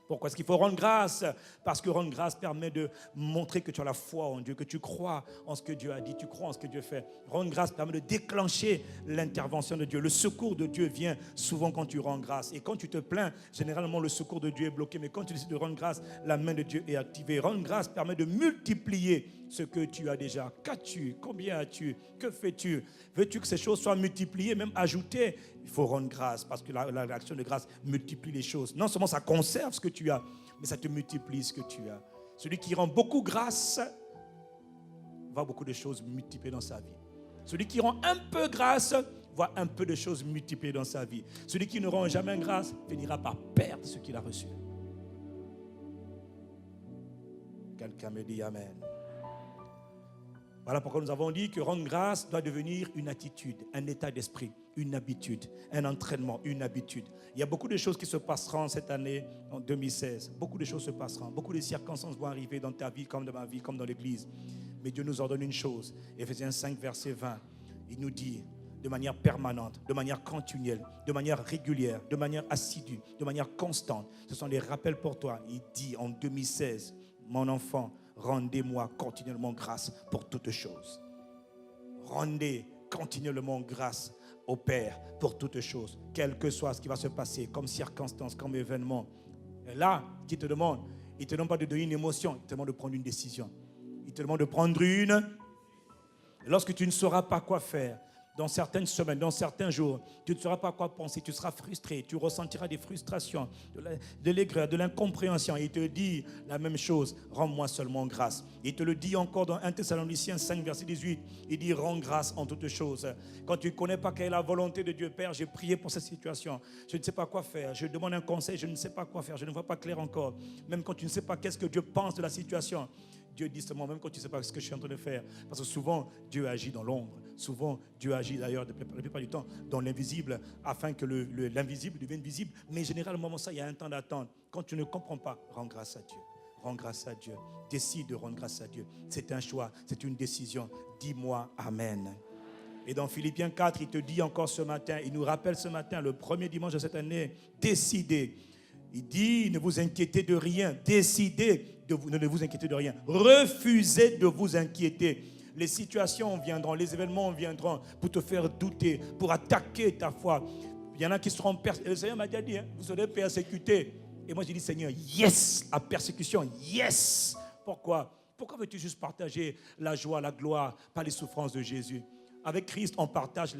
Pourquoi est-ce qu'il faut rendre grâce? Parce que rendre grâce permet de montrer que tu as la foi en Dieu, que tu crois en ce que Dieu a dit, tu crois en ce que Dieu fait. Rendre grâce permet de déclencher l'intervention de Dieu. Le secours de Dieu vient souvent quand tu rends grâce. Et quand tu te plains, généralement le secours de Dieu est bloqué. Mais quand tu décides de rendre grâce, la main de Dieu est activée. Rendre grâce permet de multiplier ce que tu as déjà. Qu'as-tu? Combien as-tu? Que fais-tu? Veux-tu que ces choses soient multipliées, même ajoutées? Il faut rendre grâce parce que l'action de grâce multiplie les choses. Non seulement ça conserve ce que tu as, mais ça te multiplie ce que tu as. Celui qui rend beaucoup grâce voit beaucoup de choses multipliées dans sa vie. Celui qui rend un peu grâce voit un peu de choses multipliées dans sa vie. Celui qui ne rend jamais grâce finira par perdre ce qu'il a reçu. Quelqu'un me dit Amen. Voilà pourquoi nous avons dit que rendre grâce doit devenir une attitude, un état d'esprit, une habitude, un entraînement, une habitude. Il y a beaucoup de choses qui se passeront cette année, en 2016. Beaucoup de choses se passeront. Beaucoup de circonstances vont arriver dans ta vie, comme dans ma vie, comme dans l'église. Mais Dieu nous ordonne une chose. Éphésiens 5, verset 20. Il nous dit de manière permanente, de manière continuelle, de manière régulière, de manière assidue, de manière constante. Ce sont des rappels pour toi. Il dit en 2016, mon enfant, rendez-moi continuellement grâce pour toutes choses. Rendez continuellement grâce au Père pour toutes choses, quel que soit ce qui va se passer, comme circonstance, comme événement. Et là, il te demande pas de donner une émotion, il te demande de prendre une décision. Il te demande de prendre une. Lorsque tu ne sauras pas quoi faire, dans certaines semaines, dans certains jours, tu ne sauras pas quoi penser, tu seras frustré, tu ressentiras des frustrations, de l'aigreur, de l'incompréhension. Il te dit la même chose, rends-moi seulement grâce. Il te le dit encore dans 1 Thessaloniciens 5, verset 18. Il dit, rends grâce en toutes choses. Quand tu ne connais pas quelle est la volonté de Dieu, Père, j'ai prié pour cette situation. Je ne sais pas quoi faire, je demande un conseil, je ne sais pas quoi faire, je ne vois pas clair encore. Même quand tu ne sais pas qu'est-ce que Dieu pense de la situation, Dieu dit seulement, même quand tu ne sais pas ce que je suis en train de faire. Parce que souvent, Dieu agit dans l'ombre. Souvent, Dieu agit d'ailleurs, la plupart du temps, dans l'invisible, afin que l'invisible devienne visible. Mais généralement, ça, il y a un temps d'attente. Quand tu ne comprends pas, rends grâce à Dieu. Rends grâce à Dieu. Décide de rendre grâce à Dieu. C'est un choix, c'est une décision. Dis-moi Amen. Et dans Philippiens 4, il te dit encore ce matin, il nous rappelle ce matin, le premier dimanche de cette année, décidez. Il dit, ne vous inquiétez de rien. Décidez, ne vous inquiétez de rien. Refusez de vous inquiéter. Les situations viendront, les événements viendront pour te faire douter, pour attaquer ta foi. Il y en a qui seront persécutés. Le Seigneur m'a déjà dit, vous serez persécutés. Et moi, j'ai dit, Seigneur, yes, à persécution, yes. Pourquoi? Pourquoi veux-tu juste partager la joie, la gloire, pas les souffrances de Jésus? Avec Christ, on partage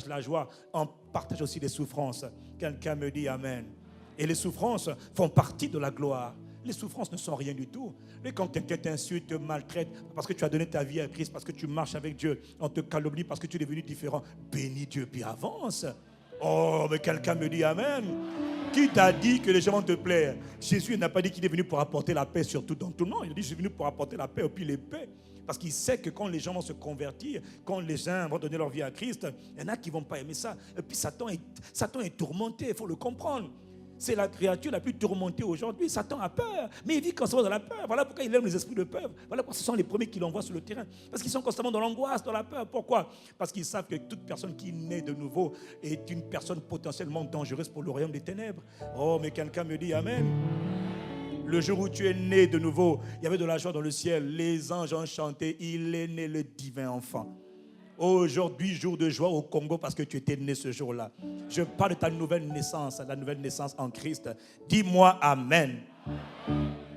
la joie, on partage aussi les souffrances. Quelqu'un me dit Amen. Et les souffrances font partie de la gloire. Les souffrances ne sont rien du tout. Et quand quelqu'un t'insulte, te maltraite, parce que tu as donné ta vie à Christ, parce que tu marches avec Dieu, on te calomnie parce que tu es devenu différent, bénis Dieu, puis avance. Oh, mais quelqu'un me dit Amen. Qui t'a dit que les gens vont te plaire? Jésus n'a pas dit qu'il est venu pour apporter la paix surtout dans tout le monde. Il a dit, je suis venu pour apporter la paix et puis les paix. Parce qu'il sait que quand les gens vont se convertir, quand les gens vont donner leur vie à Christ, il y en a qui ne vont pas aimer ça. Et puis Satan est tourmenté, il faut le comprendre. C'est la créature la plus tourmentée aujourd'hui. Satan a peur, mais il vit constamment dans la peur. Voilà pourquoi il aime les esprits de peur. Voilà pourquoi ce sont les premiers qui l'envoient sur le terrain. Parce qu'ils sont constamment dans l'angoisse, dans la peur. Pourquoi? Parce qu'ils savent que toute personne qui naît de nouveau est une personne potentiellement dangereuse pour le royaume des ténèbres. Oh, mais quelqu'un me dit Amen. Le jour où tu es né de nouveau, il y avait de la joie dans le ciel. Les anges ont chanté, il est né le divin enfant. Aujourd'hui, jour de joie au Congo parce que tu étais né ce jour-là. Je parle de ta nouvelle naissance, la nouvelle naissance en Christ. Dis-moi Amen.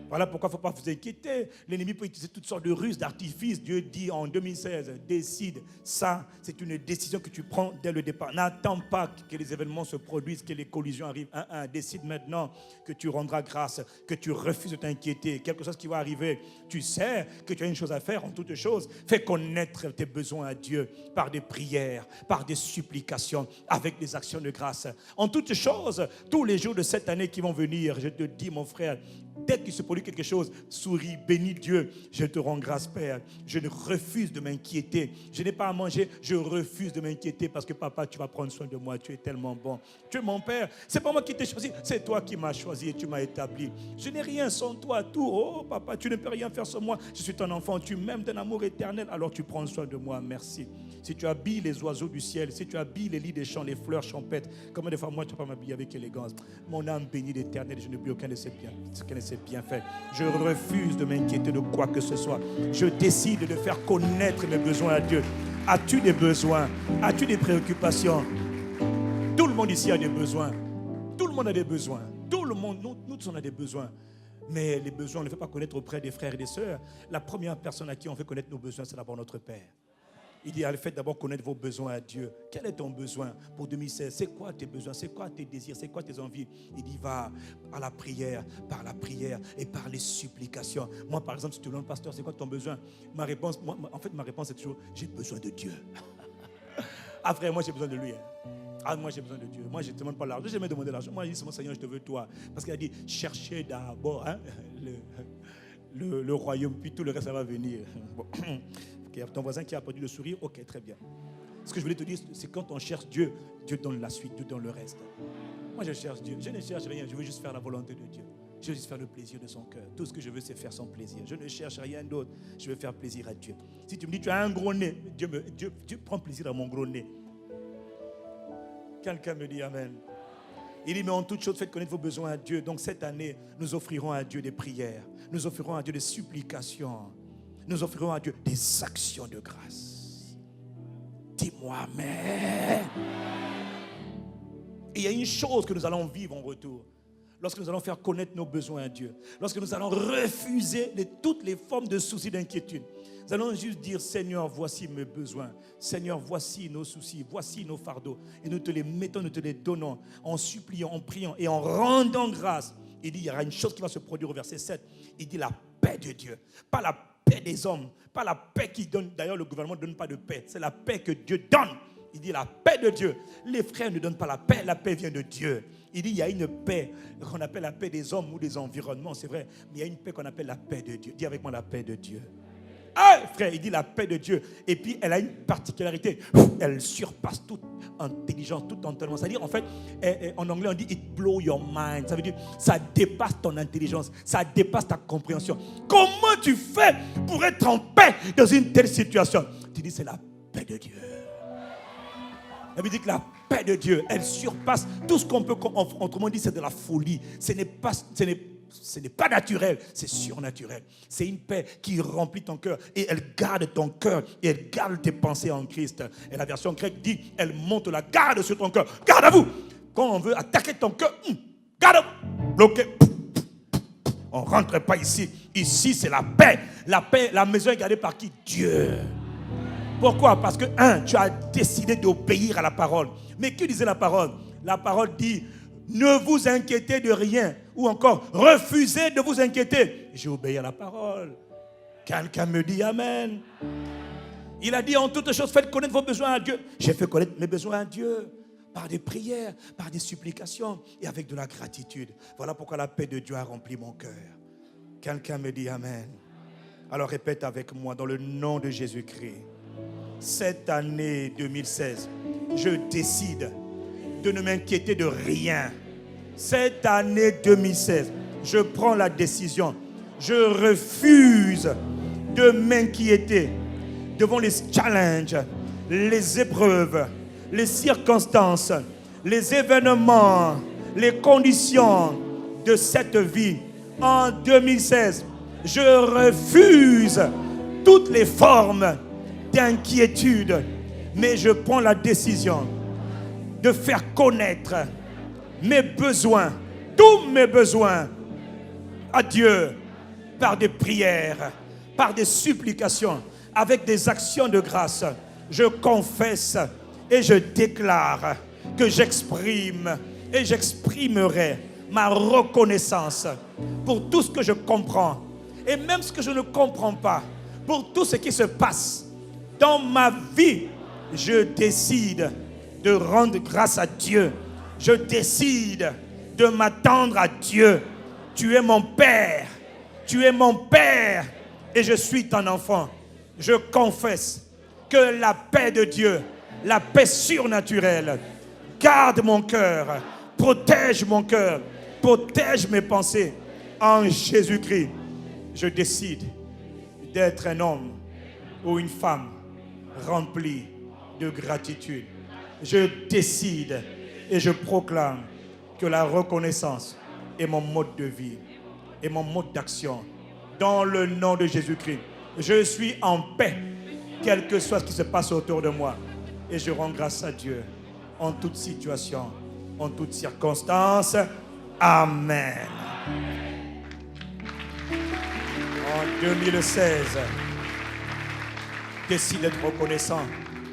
Voilà pourquoi il ne faut pas vous inquiéter. L'ennemi peut utiliser toutes sortes de ruses, d'artifices. Dieu dit en 2016, décide. Ça, c'est une décision que tu prends dès le départ. N'attends pas que les événements se produisent, que les collisions arrivent. Décide maintenant que tu rendras grâce, que tu refuses de t'inquiéter. Quelque chose qui va arriver, tu sais que tu as une chose à faire en toutes choses. Fais connaître tes besoins à Dieu par des prières, par des supplications, avec des actions de grâce. En toutes choses, tous les jours de cette année qui vont venir, je te dis, mon frère, Dès qu'il se produit quelque chose, souris, bénis Dieu. Je te rends grâce, Père. Je refuse de m'inquiéter. Je n'ai pas à manger, je refuse de m'inquiéter parce que papa, tu vas prendre soin de moi. Tu es tellement bon. Tu es mon Père. C'est pas moi qui t'ai choisi, c'est toi qui m'as choisi et tu m'as établi. Je n'ai rien sans toi. Tout, oh papa, tu ne peux rien faire sans moi. Je suis ton enfant. Tu m'aimes d'un amour éternel. Alors tu prends soin de moi. Merci. Si tu habilles les oiseaux du ciel, si tu habilles les lits des champs, les fleurs champêtres, comment des fois moi tu ne peux pas m'habiller avec élégance. Mon âme bénit l'Éternel, je n'oublie aucun de ses bienfaits. Je refuse de m'inquiéter de quoi que ce soit. Je décide de faire connaître mes besoins à Dieu. As-tu des besoins? As-tu des préoccupations? Tout le monde ici a des besoins. Tout le monde a des besoins. Tout le monde, nous tous on a des besoins. Mais les besoins, on ne les fait pas connaître auprès des frères et des sœurs. La première personne à qui on fait connaître nos besoins, c'est d'abord notre Père. Il dit, faites d'abord connaître vos besoins à Dieu. Quel est ton besoin pour 2016? C'est quoi tes besoins? C'est quoi tes désirs? C'est quoi tes envies? Il dit, va à la prière, par la prière et par les supplications. Moi, par exemple, si tu demandes, pasteur, c'est quoi ton besoin? Ma réponse est toujours, j'ai besoin de Dieu. Ah frère, moi j'ai besoin de lui. Ah, moi j'ai besoin de Dieu. Moi je ne demande pas l'argent. Je n'ai jamais demandé l'argent. Moi je dis, mon Seigneur, je te veux toi. Parce qu'il a dit, cherchez d'abord le royaume, puis tout le reste ça va venir. Bon. Okay, ton voisin qui a produit le sourire, ok, très bien. Ce que je voulais te dire, c'est quand on cherche Dieu, Dieu donne la suite, Dieu donne le reste. Moi je cherche Dieu, je ne cherche rien, je veux juste faire la volonté de Dieu. Je veux juste faire le plaisir de son cœur. Tout ce que je veux, c'est faire son plaisir. Je ne cherche rien d'autre, je veux faire plaisir à Dieu. Si tu me dis, tu as un gros nez, Dieu prend plaisir à mon gros nez. Quelqu'un me dit Amen. Il dit, mais en toute chose, faites connaître vos besoins à Dieu. Donc cette année, nous offrirons à Dieu des prières. Nous offrirons à Dieu des supplications. Nous offrirons à Dieu des actions de grâce. Dis-moi Amen. Et il y a une chose que nous allons vivre en retour. Lorsque nous allons faire connaître nos besoins à Dieu. Lorsque nous allons refuser toutes les formes de soucis, d'inquiétude. Nous allons juste dire, Seigneur, voici mes besoins. Seigneur, voici nos soucis, voici nos fardeaux. Et nous te les mettons, nous te les donnons, en suppliant, en priant et en rendant grâce. Il dit, il y aura une chose qui va se produire au verset 7. Il dit, la paix de Dieu. Pas la paix des hommes, pas la paix qui donne. D'ailleurs, le gouvernement ne donne pas de paix. C'est la paix que Dieu donne. Il dit, la paix de Dieu. Les frères ne donnent pas la paix vient de Dieu. Il dit, il y a une paix qu'on appelle la paix des hommes ou des environnements, c'est vrai. Mais il y a une paix qu'on appelle la paix de Dieu. Dis avec moi, la paix de Dieu. Ah, frère, il dit la paix de Dieu. Et puis, elle a une particularité. Elle surpasse toute intelligence, tout entendement. C'est-à-dire, en fait, en anglais, on dit « it blow your mind ». Ça veut dire, ça dépasse ton intelligence. Ça dépasse ta compréhension. Comment tu fais pour être en paix dans une telle situation? Tu dis, c'est la paix de Dieu. Elle me dit que la paix de Dieu, elle surpasse tout ce qu'on peut, autrement dit, c'est de la folie. Ce n'est pas naturel, c'est surnaturel. C'est une paix qui remplit ton cœur et elle garde ton cœur et elle garde tes pensées en Christ. Et la version grecque dit, elle monte la garde sur ton cœur. Garde à vous. Quand on veut attaquer ton cœur, garde à vous. Bloqué. On ne rentre pas ici. Ici, c'est la paix. La paix, la maison est gardée par qui? Dieu. Pourquoi? Parce que, tu as décidé d'obéir à la parole. Mais que disait la parole? La parole dit, ne vous inquiétez de rien. Ou encore, refusez de vous inquiéter. J'ai obéi à la parole. Quelqu'un me dit Amen. Il a dit, en toutes choses, faites connaître vos besoins à Dieu. J'ai fait connaître mes besoins à Dieu. Par des prières, par des supplications et avec de la gratitude. Voilà pourquoi la paix de Dieu a rempli mon cœur. Quelqu'un me dit Amen. Alors répète avec moi dans le nom de Jésus-Christ. Cette année 2016, je décide de ne m'inquiéter de rien. Cette année 2016, je prends la décision. Je refuse de m'inquiéter devant les challenges, les épreuves, les circonstances, les événements, les conditions de cette vie. En 2016, je refuse toutes les formes d'inquiétude, mais je prends la décision de faire connaître mes besoins, tous mes besoins à Dieu par des prières, par des supplications, avec des actions de grâce. Je confesse et je déclare que j'exprime et j'exprimerai ma reconnaissance pour tout ce que je comprends et même ce que je ne comprends pas, pour tout ce qui se passe dans ma vie. Je décide de rendre grâce à Dieu. Je décide de m'attendre à Dieu. Tu es mon Père. Tu es mon Père et je suis ton enfant. Je confesse que la paix de Dieu, la paix surnaturelle, garde mon cœur, protège mon cœur, protège mes pensées. En Jésus-Christ, je décide d'être un homme ou une femme remplie de gratitude. Je décide et je proclame que la reconnaissance est mon mode de vie et mon mode d'action. Dans le nom de Jésus-Christ, je suis en paix, quel que soit ce qui se passe autour de moi. Et je rends grâce à Dieu en toute situation, en toutes circonstances. Amen. En 2016, décide d'être reconnaissant.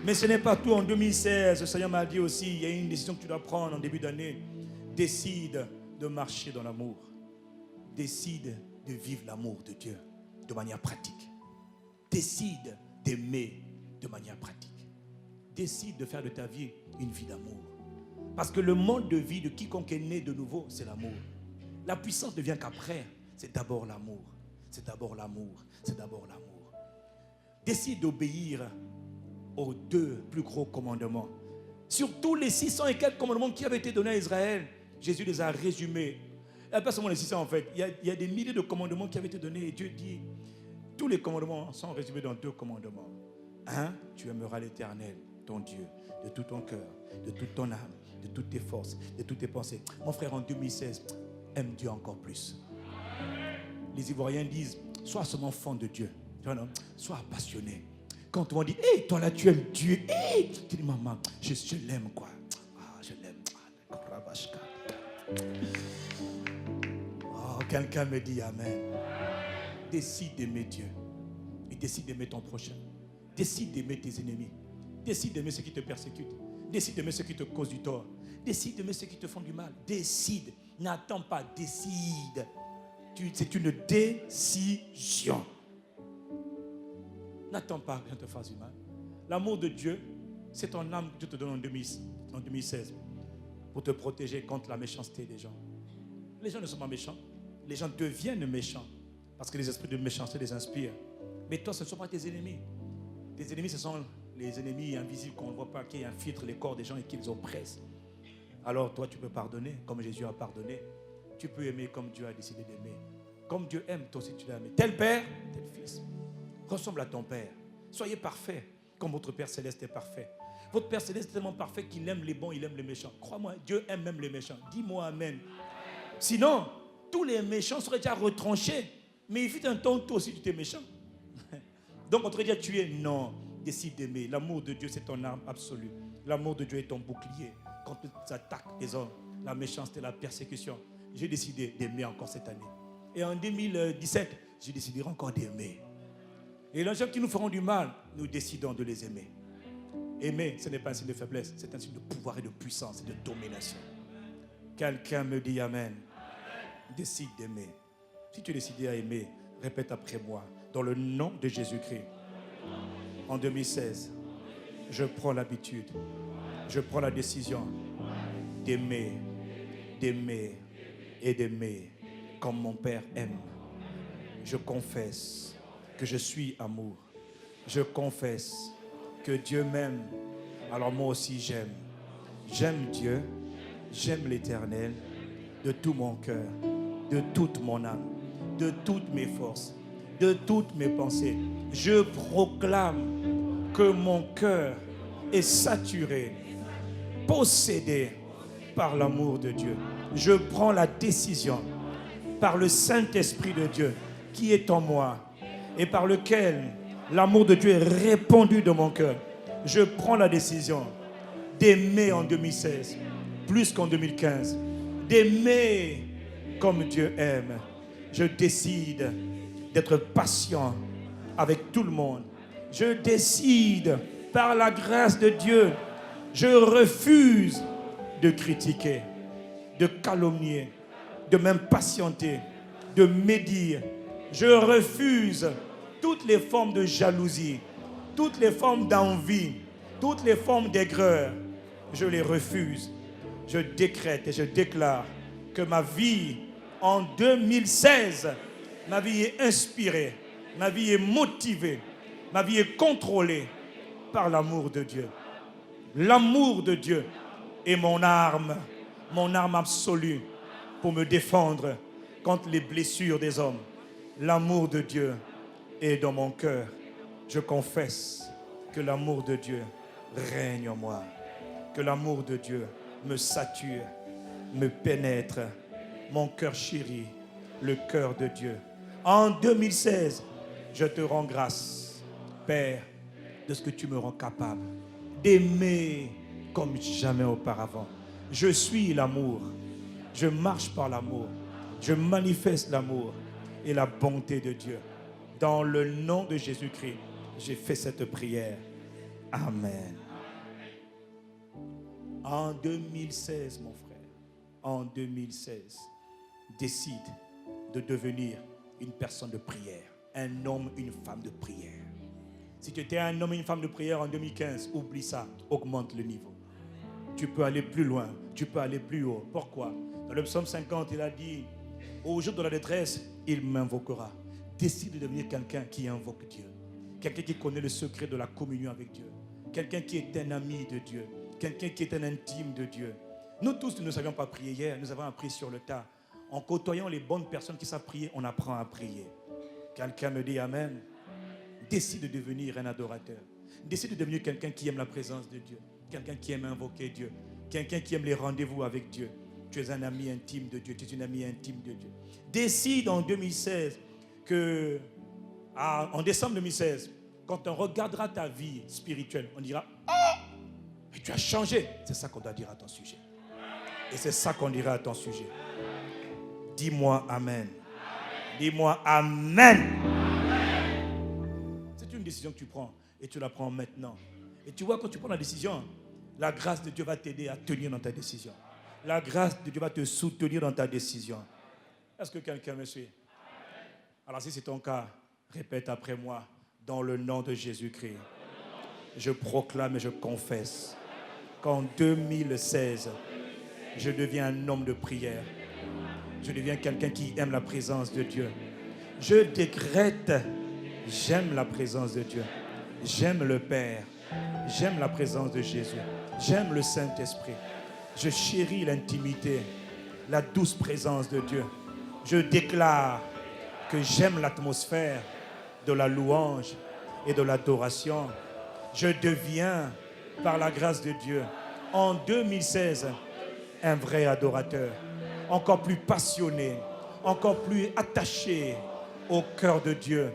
Mais ce n'est pas tout. En 2016, le Seigneur m'a dit aussi, il y a une décision que tu dois prendre en début d'année. Décide de marcher dans l'amour. Décide de vivre l'amour de Dieu de manière pratique. Décide d'aimer de manière pratique. Décide de faire de ta vie une vie d'amour. Parce que le mode de vie de quiconque est né de nouveau, c'est l'amour. La puissance ne vient qu'après. C'est d'abord l'amour. C'est d'abord l'amour. C'est d'abord l'amour. Décide d'obéir aux 2 plus gros commandements. Sur tous les 600 et quelques commandements qui avaient été donnés à Israël, Jésus les a résumés. Et pas seulement les 600 en fait. Il y a des milliers de commandements qui avaient été donnés et Dieu dit, tous les commandements sont résumés dans 2 commandements. 1, tu aimeras l'Éternel, ton Dieu, de tout ton cœur, de toute ton âme, de toutes tes forces, de toutes tes pensées. Mon frère, en 2016, aime Dieu encore plus. Les Ivoiriens disent, sois seulement enfant de Dieu. Sois passionné. Quand tout le monde dit, hey, toi là tu aimes Dieu, hey, tu dis, maman, je l'aime quoi. Ah, je l'aime. Oh, quelqu'un me dit amen. Décide d'aimer Dieu. Et décide d'aimer ton prochain. Décide d'aimer tes ennemis. Décide d'aimer ceux qui te persécutent. Décide d'aimer ceux qui te causent du tort. Décide d'aimer ceux qui te font du mal. Décide. N'attends pas. Décide. C'est une décision. N'attends pas que rien te fasse du mal. L'amour de Dieu, c'est ton âme que Dieu te donne en 2016 pour te protéger contre la méchanceté des gens. Les gens ne sont pas méchants. Les gens deviennent méchants parce que les esprits de méchanceté les inspirent. Mais toi, ce ne sont pas tes ennemis. Tes ennemis, ce sont les ennemis invisibles qu'on ne voit pas, qui infiltrent les corps des gens et qui les oppressent. Alors toi, tu peux pardonner comme Jésus a pardonné. Tu peux aimer comme Dieu a décidé d'aimer. Comme Dieu aime, toi aussi tu l'as aimé. Tel père, tel fils. Ressemble à ton Père. Soyez parfaits comme votre Père Céleste est parfait. Votre Père Céleste est tellement parfait qu'il aime les bons, il aime les méchants. Crois-moi, Dieu aime même les méchants. Dis-moi amen. Sinon, tous les méchants seraient déjà retranchés. Mais il fut un temps où toi aussi tu étais méchant. Donc on te dit tu es non. Décide d'aimer. L'amour de Dieu c'est ton arme absolue. L'amour de Dieu est ton bouclier. Quand tu attaques les hommes, la méchanceté, la persécution. J'ai décidé d'aimer encore cette année. Et en 2017, j'ai décidé encore d'aimer. Et les gens qui nous feront du mal, nous décidons de les aimer. Aimer, ce n'est pas un signe de faiblesse, c'est un signe de pouvoir et de puissance et de domination. Quelqu'un me dit amen. Décide d'aimer. Si tu es décidé à aimer, répète après moi. Dans le nom de Jésus-Christ, en 2016, je prends l'habitude, je prends la décision d'aimer, d'aimer et d'aimer comme mon Père aime. Je confesse que je suis amour. Je confesse que Dieu m'aime. Alors moi aussi j'aime. J'aime Dieu, j'aime l'Éternel de tout mon cœur, de toute mon âme, de toutes mes forces, de toutes mes pensées. Je proclame que mon cœur est saturé, possédé par l'amour de Dieu. Je prends la décision par le Saint-Esprit de Dieu qui est en moi et par lequel l'amour de Dieu est répandu dans mon cœur. Je prends la décision d'aimer en 2016 plus qu'en 2015, d'aimer comme Dieu aime. Je décide d'être patient avec tout le monde. Je décide par la grâce de Dieu, je refuse de critiquer, de calomnier, de m'impatienter, de médire. Je refuse toutes les formes de jalousie, toutes les formes d'envie, toutes les formes d'aigreur. Je les refuse. Je décrète et je déclare que ma vie En 2016, ma vie est inspirée, ma vie est motivée, ma vie est contrôlée par l'amour de Dieu. L'amour de Dieu est mon arme absolue pour me défendre contre les blessures des hommes. L'amour de Dieu est dans mon cœur. Je confesse que l'amour de Dieu règne en moi, que l'amour de Dieu me sature, me pénètre, mon cœur chérit le cœur de Dieu. En 2016, je te rends grâce, Père, de ce que tu me rends capable d'aimer comme jamais auparavant. Je suis l'amour, je marche par l'amour, je manifeste l'amour et la bonté de Dieu. Dans le nom de Jésus-Christ, j'ai fait cette prière. Amen. En 2016, mon frère, en 2016, décide de devenir une personne de prière, un homme, une femme de prière. Si tu étais un homme et une femme de prière en 2015, oublie ça, augmente le niveau. Tu peux aller plus loin, tu peux aller plus haut. Pourquoi? Dans le psaume 50, il a dit, au jour de la détresse, il m'invoquera. Décide de devenir quelqu'un qui invoque Dieu. Quelqu'un qui connaît le secret de la communion avec Dieu. Quelqu'un qui est un ami de Dieu. Quelqu'un qui est un intime de Dieu. Nous tous, nous ne savions pas prier hier. Nous avons appris sur le tas. En côtoyant les bonnes personnes qui savent prier, on apprend à prier. Quelqu'un me dit Amen. Décide de devenir un adorateur. Décide de devenir quelqu'un qui aime la présence de Dieu. Quelqu'un qui aime invoquer Dieu. Quelqu'un qui aime les rendez-vous avec Dieu. Tu es un ami intime de Dieu. Tu es une amie intime de Dieu. Décide en 2016 que, en décembre 2016, quand on regardera ta vie spirituelle, on dira « Oh, mais tu as changé !» C'est ça qu'on doit dire à ton sujet. Et c'est ça qu'on dira à ton sujet. Dis-moi Amen. Dis-moi Amen. C'est une décision que tu prends et tu la prends maintenant. Et tu vois, quand tu prends la décision, la grâce de Dieu va t'aider à tenir dans ta décision. La grâce de Dieu va te soutenir dans ta décision. Est-ce que quelqu'un me suit? Alors si c'est ton cas, répète après moi, dans le nom de Jésus-Christ. Je proclame et je confesse qu'en 2016, je deviens un homme de prière. Je deviens quelqu'un qui aime la présence de Dieu. Je décrète, j'aime la présence de Dieu. J'aime le Père. J'aime la présence de Jésus. J'aime le Saint-Esprit. Je chéris l'intimité, la douce présence de Dieu. Je déclare que j'aime l'atmosphère de la louange et de l'adoration. Je deviens, par la grâce de Dieu, en 2016, un vrai adorateur, encore plus passionné, encore plus attaché au cœur de Dieu.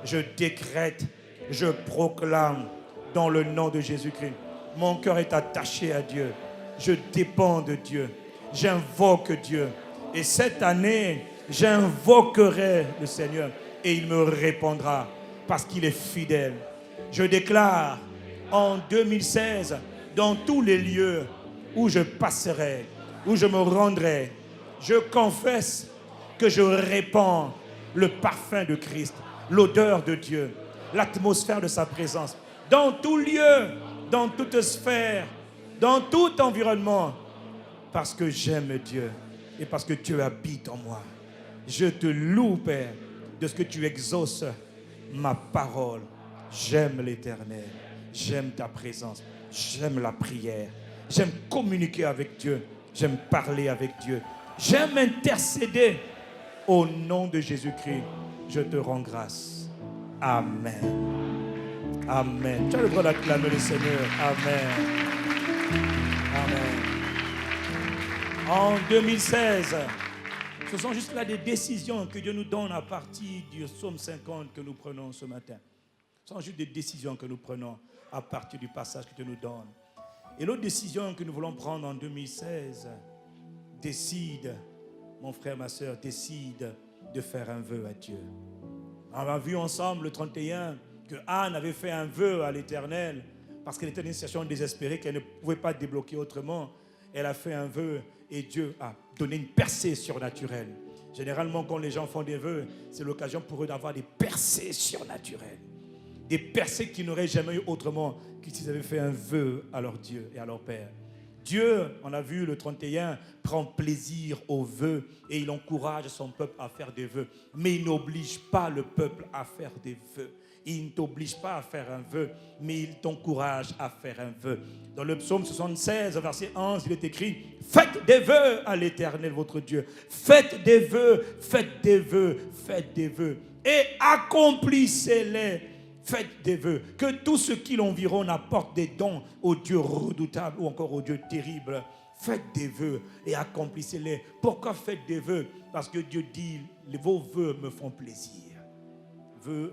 Je décrète, je proclame dans le nom de Jésus-Christ. Mon cœur est attaché à Dieu. Je dépends de Dieu. J'invoque Dieu. Et cette année, j'invoquerai le Seigneur et il me répondra parce qu'il est fidèle. Je déclare en 2016, dans tous les lieux où je passerai, où je me rendrai, je confesse que je répands le parfum de Christ, l'odeur de Dieu, l'atmosphère de sa présence, dans tout lieu, dans toute sphère, dans tout environnement, parce que j'aime Dieu et parce que Dieu habite en moi. Je te loue, Père, de ce que tu exauces ma parole. J'aime l'Éternel, j'aime ta présence, j'aime la prière, j'aime communiquer avec Dieu, j'aime parler avec Dieu, j'aime intercéder. Au nom de Jésus-Christ, je te rends grâce. Amen. Amen. Tu as le droit d'acclamer le Seigneur. Amen. Amen. En 2016, ce sont juste là des décisions que Dieu nous donne à partir du psaume 50 que nous prenons ce matin. Ce sont juste des décisions que nous prenons à partir du passage que Dieu nous donne. Et l'autre décision que nous voulons prendre en 2016, décide, mon frère, ma soeur, décide de faire un vœu à Dieu. On a vu ensemble le 31 que Anne avait fait un vœu à l'Éternel parce qu'elle était dans une situation désespérée qu'elle ne pouvait pas débloquer autrement. Elle a fait un vœu et Dieu a donné une percée surnaturelle. Généralement, quand les gens font des vœux, c'est l'occasion pour eux d'avoir des percées surnaturelles. Des percées qu'ils n'auraient jamais eu autrement que s'ils avaient fait un vœu à leur Dieu et à leur Père. Dieu, on a vu le 31, prend plaisir aux vœux et il encourage son peuple à faire des vœux. Mais il n'oblige pas le peuple à faire des vœux. Il ne t'oblige pas à faire un vœu, mais il t'encourage à faire un vœu. Dans le psaume 76, verset 11, il est écrit « Faites des vœux à l'Éternel votre Dieu. Faites des vœux, faites des vœux, faites des vœux. Et accomplissez-les. Faites des vœux. Que tout ce qui l'environne apporte des dons au Dieu redoutable ou encore au Dieu terrible. Faites des vœux et accomplissez-les. Pourquoi faites des vœux? Parce que Dieu dit « Vos vœux me font plaisir. »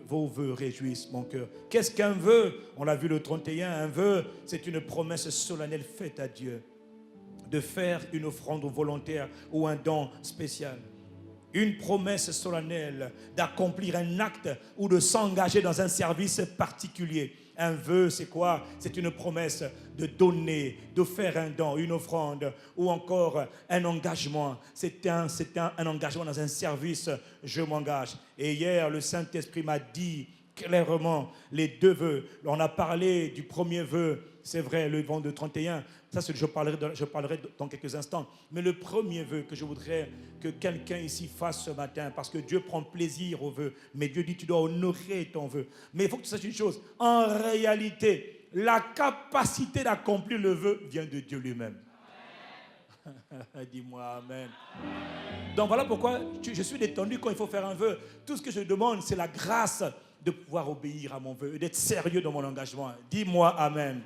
Vos vœux réjouissent mon cœur. Qu'est-ce qu'un vœu? On l'a vu le 31, un vœu, c'est une promesse solennelle faite à Dieu de faire une offrande volontaire ou un don spécial. Une promesse solennelle d'accomplir un acte ou de s'engager dans un service particulier. Un vœu, c'est quoi? C'est une promesse de donner, de faire un don, une offrande ou encore un engagement. C'est un engagement dans un service, je m'engage. Et hier, le Saint-Esprit m'a dit clairement les deux vœux. On a parlé du premier vœu, c'est vrai, le vent de 31. Ça, je parlerai dans quelques instants. Mais le premier vœu que je voudrais que quelqu'un ici fasse ce matin, parce que Dieu prend plaisir au vœu, mais Dieu dit tu dois honorer ton vœu. Mais il faut que tu saches une chose, en réalité, la capacité d'accomplir le vœu vient de Dieu lui-même. Dis-moi amen. Donc voilà pourquoi je suis détendu quand il faut faire un vœu. Tout ce que je demande, c'est la grâce de pouvoir obéir à mon vœu et d'être sérieux dans mon engagement. Dis-moi amen.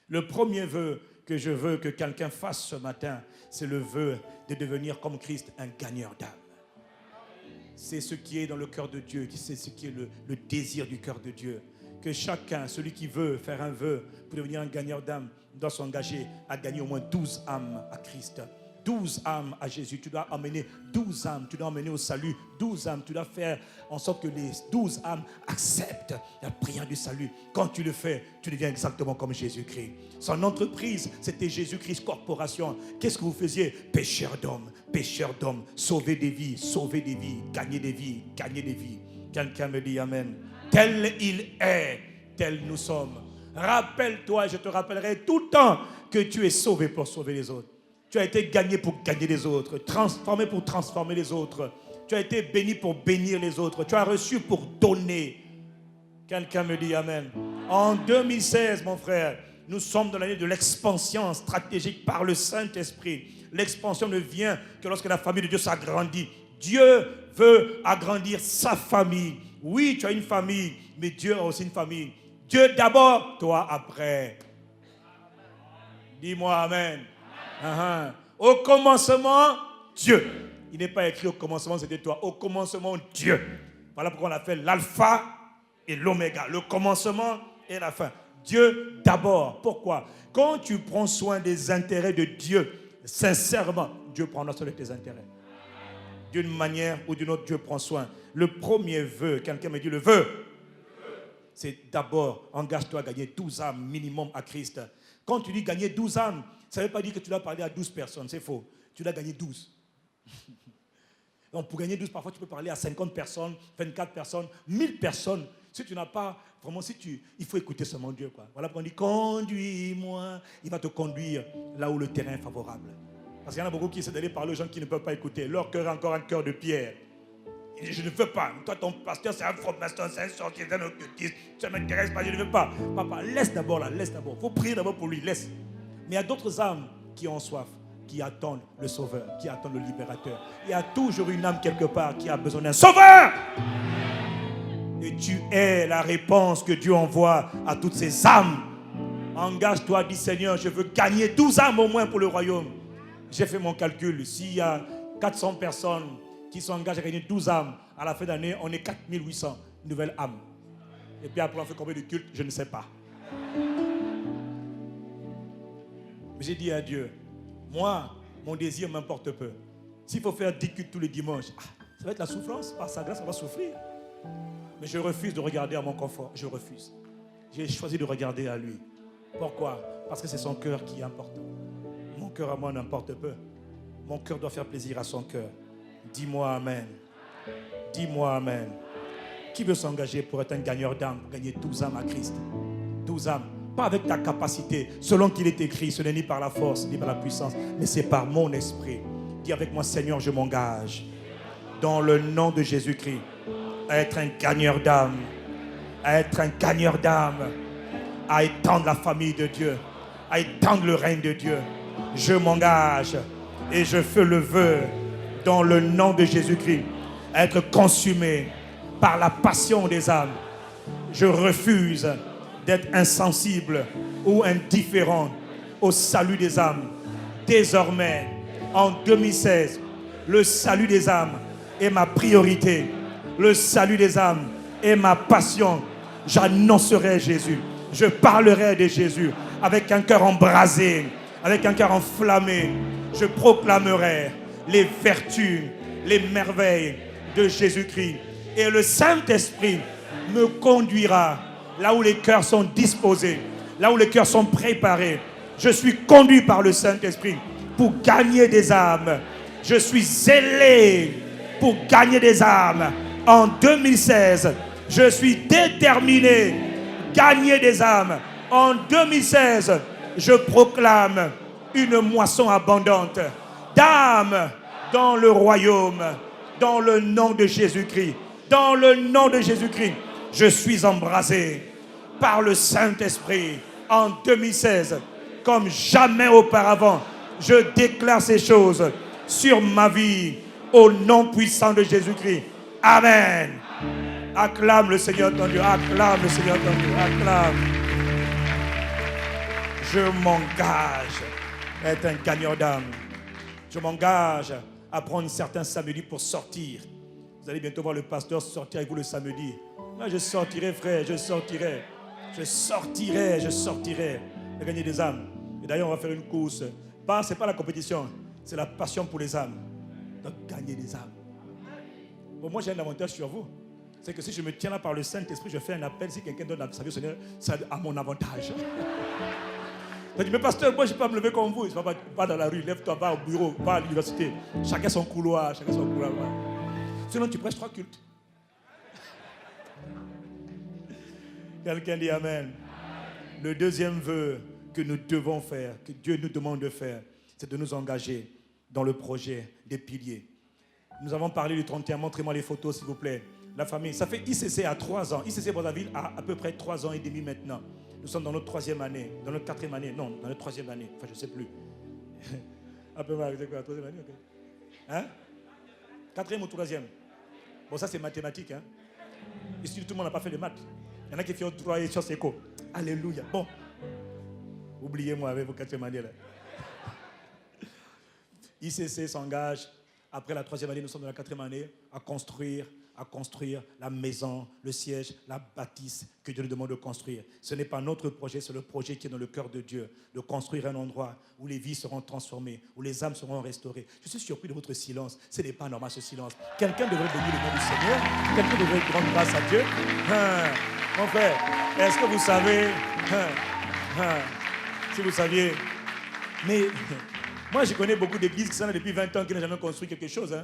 Le premier vœu que je veux que quelqu'un fasse ce matin, c'est le vœu de devenir comme Christ un gagneur d'âme. C'est ce qui est dans le cœur de Dieu, c'est ce qui est le désir du cœur de Dieu. Que chacun, celui qui veut faire un vœu pour devenir un gagneur d'âme, doit s'engager à gagner au moins 12 âmes à Christ. 12 âmes à Jésus. Tu dois emmener 12 âmes. Tu dois emmener au salut 12 âmes. Tu dois faire en sorte que les 12 âmes acceptent la prière du salut. Quand tu le fais, tu deviens exactement comme Jésus-Christ. Son entreprise, c'était Jésus-Christ Corporation. Qu'est-ce que vous faisiez? Pécheurs d'hommes, sauver des vies, gagner des vies, gagner des vies. Quelqu'un me dit amen. Tel il est, tel nous sommes. Rappelle-toi, je te rappellerai tout le temps que tu es sauvé pour sauver les autres. Tu as été gagné pour gagner les autres, transformé pour transformer les autres. Tu as été béni pour bénir les autres. Tu as reçu pour donner. Quelqu'un me dit amen. En 2016, mon frère, nous sommes dans l'année de l'expansion stratégique par le Saint-Esprit. L'expansion ne vient que lorsque la famille de Dieu s'agrandit. Dieu veut agrandir sa famille. Oui, tu as une famille, mais Dieu a aussi une famille. Dieu d'abord, toi après. Dis-moi amen. Au commencement, Dieu. Il n'est pas écrit au commencement, c'était toi. Au commencement, Dieu. Voilà pourquoi on appelle l'alpha et l'oméga. Le commencement et la fin. Dieu d'abord. Pourquoi? Quand tu prends soin des intérêts de Dieu, sincèrement, Dieu prendra soin de tes intérêts. D'une manière ou d'une autre, Dieu prend soin. Le premier vœu, quelqu'un me dit le vœu, c'est d'abord, engage-toi à gagner 12 âmes minimum à Christ. Quand tu dis gagner 12 âmes, ça ne veut pas dire que tu dois parler à 12 personnes, c'est faux. Tu dois gagner 12. Donc pour gagner 12, parfois tu peux parler à 50 personnes, 24 personnes, 1000 personnes. Si tu n'as pas, vraiment, il faut écouter seulement Dieu, quoi. Voilà pourquoi on dit, conduis-moi. Il va te conduire là où le terrain est favorable. Parce qu'il y en a beaucoup qui essaient d'aller parler aux gens qui ne peuvent pas écouter. Leur cœur est encore un cœur de pierre. Il dit, je ne veux pas. Toi, ton pasteur, c'est un franc-maçon, c'est un sorcier, c'est un occultiste. Ça ne m'intéresse pas, je ne veux pas. Papa, laisse d'abord là, laisse d'abord. Il faut prier d'abord pour lui, laisse. Mais il y a d'autres âmes qui ont soif, qui attendent le sauveur, qui attendent le libérateur. Il y a toujours une âme quelque part qui a besoin d'un sauveur. Et tu es la réponse que Dieu envoie à toutes ces âmes. Engage-toi, dis Seigneur, je veux gagner 12 âmes au moins pour le royaume. J'ai fait mon calcul. S'il y a 400 personnes qui s'engagent à gagner 12 âmes, à la fin d'année, on est 4800 nouvelles âmes. Et puis après, on fait combien de cultes? Je ne sais pas. Mais j'ai dit à Dieu, moi, mon désir m'importe peu. S'il faut faire 10 cultes tous les dimanches, ça va être la souffrance. Par sa grâce, on va souffrir. Mais je refuse de regarder à mon confort. Je refuse. J'ai choisi de regarder à lui. Pourquoi? Parce que c'est son cœur qui est important. Mon cœur à moi n'importe peu. Mon cœur doit faire plaisir à son cœur. Dis-moi amen. Dis-moi amen. Qui veut s'engager pour être un gagneur d'âme, pour gagner 12 âmes à Christ? 12 âmes. Pas avec ta capacité. Selon qu'il est écrit, ce n'est ni par la force, ni par la puissance, mais c'est par mon esprit. Dis avec moi, Seigneur, je m'engage dans le nom de Jésus-Christ à être un gagneur d'âme, à être un gagneur d'âme, à étendre la famille de Dieu, à étendre le règne de Dieu. Je m'engage et je fais le vœu dans le nom de Jésus-Christ à être consumé par la passion des âmes. Je refuse d'être insensible ou indifférent au salut des âmes. Désormais, en 2016, le salut des âmes est ma priorité. Le salut des âmes est ma passion. J'annoncerai Jésus. Je parlerai de Jésus avec un cœur embrasé, avec un cœur enflammé. Je proclamerai les vertus, les merveilles de Jésus-Christ. Et le Saint-Esprit me conduira là où les cœurs sont disposés, là où les cœurs sont préparés. Je suis conduit par le Saint-Esprit pour gagner des âmes. Je suis zélé pour gagner des âmes. En 2016, je suis déterminé à gagner des âmes. En 2016, je proclame une moisson abondante d'âmes dans le royaume, dans le nom de Jésus-Christ. Dans le nom de Jésus-Christ, je suis embrasé par le Saint-Esprit. En 2016, comme jamais auparavant, je déclare ces choses sur ma vie au nom puissant de Jésus-Christ. Amen. Acclame le Seigneur ton Dieu. Acclame le Seigneur ton Dieu. Acclame. Je m'engage à être un gagneur d'âme. Je m'engage à prendre certains samedis pour sortir. Vous allez bientôt voir le pasteur sortir avec vous le samedi. Là, je sortirai, frère, je sortirai. Je sortirai à gagner des âmes. Et d'ailleurs, on va faire une course. Ce n'est pas la compétition, c'est la passion pour les âmes. Donc, gagner des âmes. Bon, moi, j'ai un avantage sur vous. C'est que si je me tiens là par le Saint-Esprit, je fais un appel. Si quelqu'un donne sa vie au Seigneur, c'est à mon avantage. Je dis, mais pasteur, moi, je ne vais pas me lever comme vous. Je ne vais pas dans la rue, lève-toi, va au bureau, va à l'université. Chacun son couloir, Sinon, tu prêches 3 cultes. Quelqu'un dit Amen. Le deuxième vœu que nous devons faire, que Dieu nous demande de faire, c'est de nous engager dans le projet des piliers. Nous avons parlé du 31. Montrez-moi les photos, s'il vous plaît. La famille, ça fait ICC à 3 ans. ICC Brazzaville à peu près 3 ans et demi maintenant. Nous sommes dans notre 3e année, dans notre 4e année, non, dans notre 3e année. Enfin, je ne sais plus. Un peu mal, c'est quoi, la 3e année, ok. Hein? 4e ou 3e? Bon, ça c'est mathématique, hein. Ici, tout le monde n'a pas fait de maths. Il y en a qui font 3 et sciences éco. Alléluia. Bon. Oubliez-moi avec vos 4e année là. ICC s'engage, après la 3e année, nous sommes dans la 4e année, à construire la maison, le siège, la bâtisse que Dieu nous demande de construire. Ce n'est pas notre projet, c'est le projet qui est dans le cœur de Dieu, de construire un endroit où les vies seront transformées, où les âmes seront restaurées. Je suis surpris de votre silence. Ce n'est pas normal ce silence. Quelqu'un devrait bénir le nom du Seigneur. Quelqu'un devrait rendre grâce à Dieu. Mon frère, est-ce que vous savez, si vous saviez, mais moi je connais beaucoup d'églises qui sont là depuis 20 ans qui n'ont jamais construit quelque chose.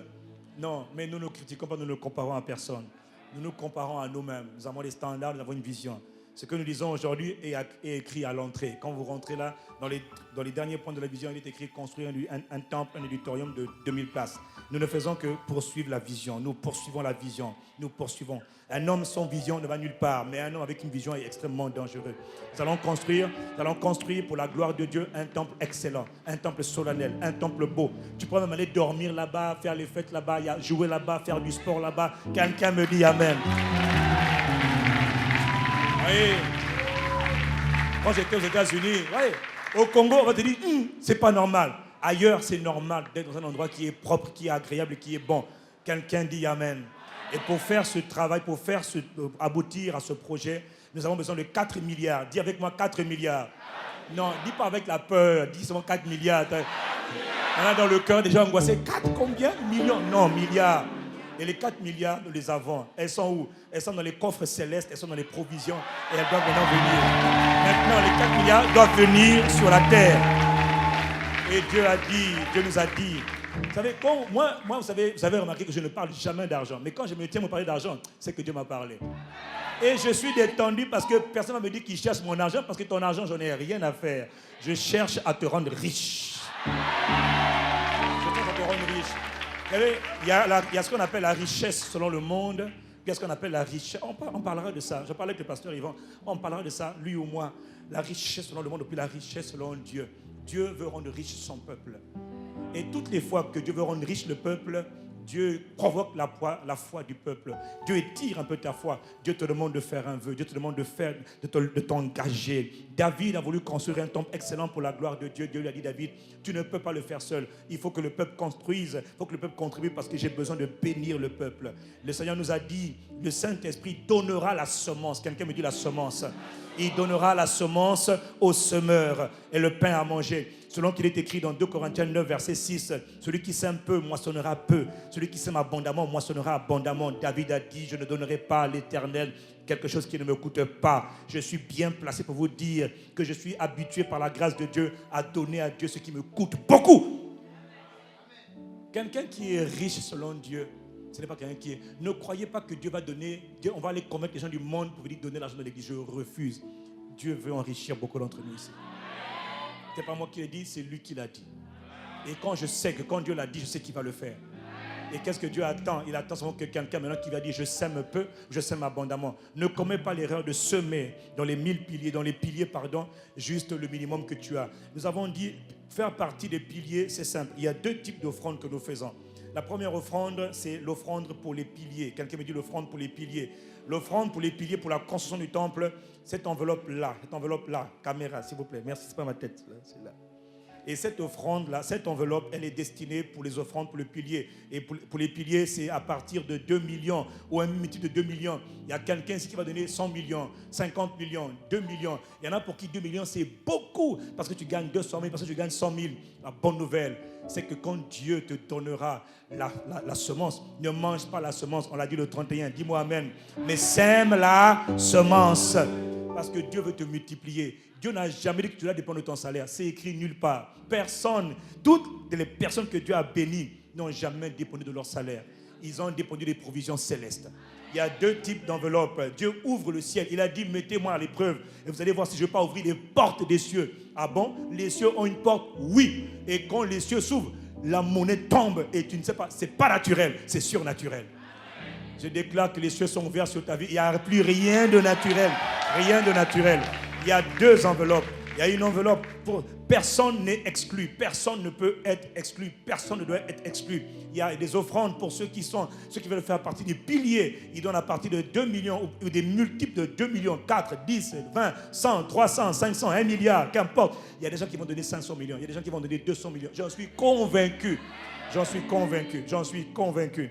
Non, mais nous ne critiquons pas, nous ne comparons à personne. Nous nous comparons à nous-mêmes. Nous avons des standards, nous avons une vision. Ce que nous disons aujourd'hui est écrit à l'entrée. Quand vous rentrez là, dans les derniers points de la vision, il est écrit construire un temple, un auditorium de 2000 places. Nous ne faisons que poursuivre la vision. Nous poursuivons la vision. Nous poursuivons. Un homme sans vision ne va nulle part, mais un homme avec une vision est extrêmement dangereux. Nous allons construire pour la gloire de Dieu un temple excellent, un temple solennel, un temple beau. Tu pourras même aller dormir là-bas, faire les fêtes là-bas, jouer là-bas, faire du sport là-bas. Quelqu'un me dit Amen. Oui. Quand j'étais aux États-Unis, au Congo, on va te dire, c'est pas normal. Ailleurs, c'est normal d'être dans un endroit qui est propre, qui est agréable, qui est bon. Quelqu'un dit Amen. Et pour faire ce travail, aboutir à ce projet, nous avons besoin de 4 milliards. Dis avec moi 4 milliards. Non, dis pas avec la peur, dis seulement 4 milliards. On a dans le cœur déjà angoissé. 4 combien? Millions? Non, milliards. Et les 4 milliards, nous les avons. Elles sont où? Elles sont dans les coffres célestes, elles sont dans les provisions et elles doivent maintenant venir. Maintenant, les 4 milliards doivent venir sur la terre. Et Dieu nous a dit. Vous savez, vous avez remarqué que je ne parle jamais d'argent. Mais quand je me tiens à me parler d'argent, c'est que Dieu m'a parlé. Et je suis détendu parce que personne ne me dit qu'il cherche mon argent, parce que ton argent, j'en ai rien à faire. Je cherche à te rendre riche. Je cherche à te rendre riche. Vous savez, il y a ce qu'on appelle la richesse selon le monde. Il y a ce qu'on appelle la richesse. On parlera de ça. Je parlais avec le pasteur Yvan. On parlera de ça, lui ou moi. La richesse selon le monde, puis la richesse selon Dieu. Dieu veut rendre riche son peuple. Et toutes les fois que Dieu veut rendre riche le peuple, Dieu provoque la foi du peuple. Dieu étire un peu ta foi. Dieu te demande de faire un vœu. Dieu te demande de t'engager. David a voulu construire un temple excellent pour la gloire de Dieu. Dieu lui a dit, David, tu ne peux pas le faire seul. Il faut que le peuple construise. Il faut que le peuple contribue parce que j'ai besoin de bénir le peuple. Le Seigneur nous a dit, le Saint-Esprit donnera la semence. Quelqu'un me dit la semence. Il donnera la semence au semeur et le pain à manger. Selon qu'il est écrit dans 2 Corinthiens 9, verset 6, celui qui sème peu moissonnera peu. Celui qui sème abondamment moissonnera abondamment. David a dit, je ne donnerai pas à l'Éternel quelque chose qui ne me coûte pas. Je suis bien placé pour vous dire que je suis habitué par la grâce de Dieu à donner à Dieu ce qui me coûte beaucoup. Quelqu'un qui est riche selon Dieu, ce n'est pas quelqu'un qui est... Ne croyez pas que Dieu va donner... On va aller convaincre les gens du monde pour vous dire donner l'argent de l'église. Je refuse. Dieu veut enrichir beaucoup d'entre nous ici. Ce n'est pas moi qui l'ai dit, c'est lui qui l'a dit. Et quand je sais que quand Dieu l'a dit, je sais qu'il va le faire. Et qu'est-ce que Dieu attend? Il attend seulement que quelqu'un maintenant qui va dire je sème peu, je sème abondamment. Ne commets pas l'erreur de semer dans les 1000 piliers, dans les piliers, juste le minimum que tu as. Nous avons dit, faire partie des piliers, c'est simple. Il y a 2 types d'offrandes que nous faisons. La première offrande, c'est l'offrande pour les piliers. Quelqu'un me dit l'offrande pour les piliers. L'offrande pour les piliers, pour la construction du temple, cette enveloppe-là, caméra, s'il vous plaît. Merci, c'est pas ma tête, c'est là. Et cette offrande-là, cette enveloppe, elle est destinée pour les offrandes pour le pilier. Et pour les piliers, c'est à partir de 2 millions ou un multiple de 2 millions. Il y a quelqu'un ici qui va donner 100 millions, 50 millions, 2 millions. Il y en a pour qui 2 millions, c'est beaucoup. Parce que tu gagnes 200 000, parce que tu gagnes 100 000. La bonne nouvelle, c'est que quand Dieu te donnera la semence, ne mange pas la semence. On l'a dit le 31, dis-moi amen. Mais sème la semence. Parce que Dieu veut te multiplier. Dieu n'a jamais dit que tu dois dépendre de ton salaire. C'est écrit nulle part. Personne, toutes les personnes que Dieu a bénies n'ont jamais dépendu de leur salaire. Ils ont dépendu des provisions célestes. Il y a 2 types d'enveloppes. Dieu ouvre le ciel. Il a dit, mettez-moi à l'épreuve. Et vous allez voir si je ne vais pas ouvrir les portes des cieux. Ah bon? Les cieux ont une porte? Oui. Et quand les cieux s'ouvrent, la monnaie tombe. Et tu ne sais pas, ce n'est pas naturel, c'est surnaturel. Je déclare que les cieux sont ouverts sur ta vie. Il n'y a plus rien de naturel. Rien de naturel. Il y a 2 enveloppes. Il y a une enveloppe pour... Personne n'est exclu. Personne ne peut être exclu. Personne ne doit être exclu. Il y a des offrandes pour ceux qui veulent faire partie des piliers. Ils donnent à partir de 2 millions ou des multiples de 2 millions, 4, 10, 20, 100, 300, 500, 1 milliard, qu'importe. Il y a des gens qui vont donner 500 millions. Il y a des gens qui vont donner 200 millions. J'en suis convaincu. J'en suis convaincu. J'en suis convaincu.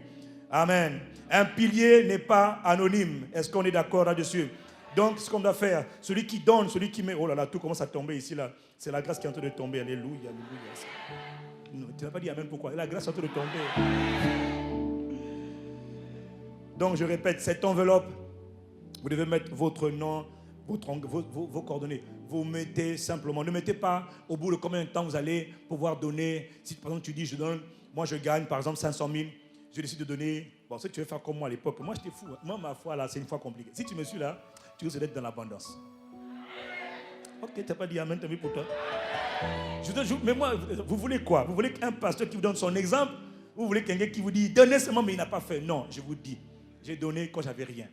Amen. Un pilier n'est pas anonyme. Est-ce qu'on est d'accord là-dessus? Donc, ce qu'on doit faire, celui qui donne, celui qui met... Oh là là, tout commence à tomber ici, là. C'est la grâce qui est en train de tomber. Alléluia, alléluia. Non, tu n'as pas dit amen, pourquoi? La grâce est en train de tomber. Donc, je répète, cette enveloppe, vous devez mettre votre nom, vos coordonnées. Vous mettez simplement, ne mettez pas au bout de combien de temps vous allez pouvoir donner. Si, par exemple, tu dis, je donne, moi, je gagne, par exemple, 500 000. Je décide de donner... Bon, si tu veux faire comme moi à l'époque, moi, j'étais fou. Moi, ma foi, là, c'est une foi compliquée. Si tu me suis là, tu risques d'être dans l'abondance. Ok, tu n'as pas dit amen, t'as mis pour toi. Mais moi, vous voulez quoi? Vous voulez qu'un pasteur qui vous donne son exemple? Vous voulez quelqu'un qui vous dit, donnez seulement, mais il n'a pas fait? Non, je vous dis, j'ai donné quand j'avais rien.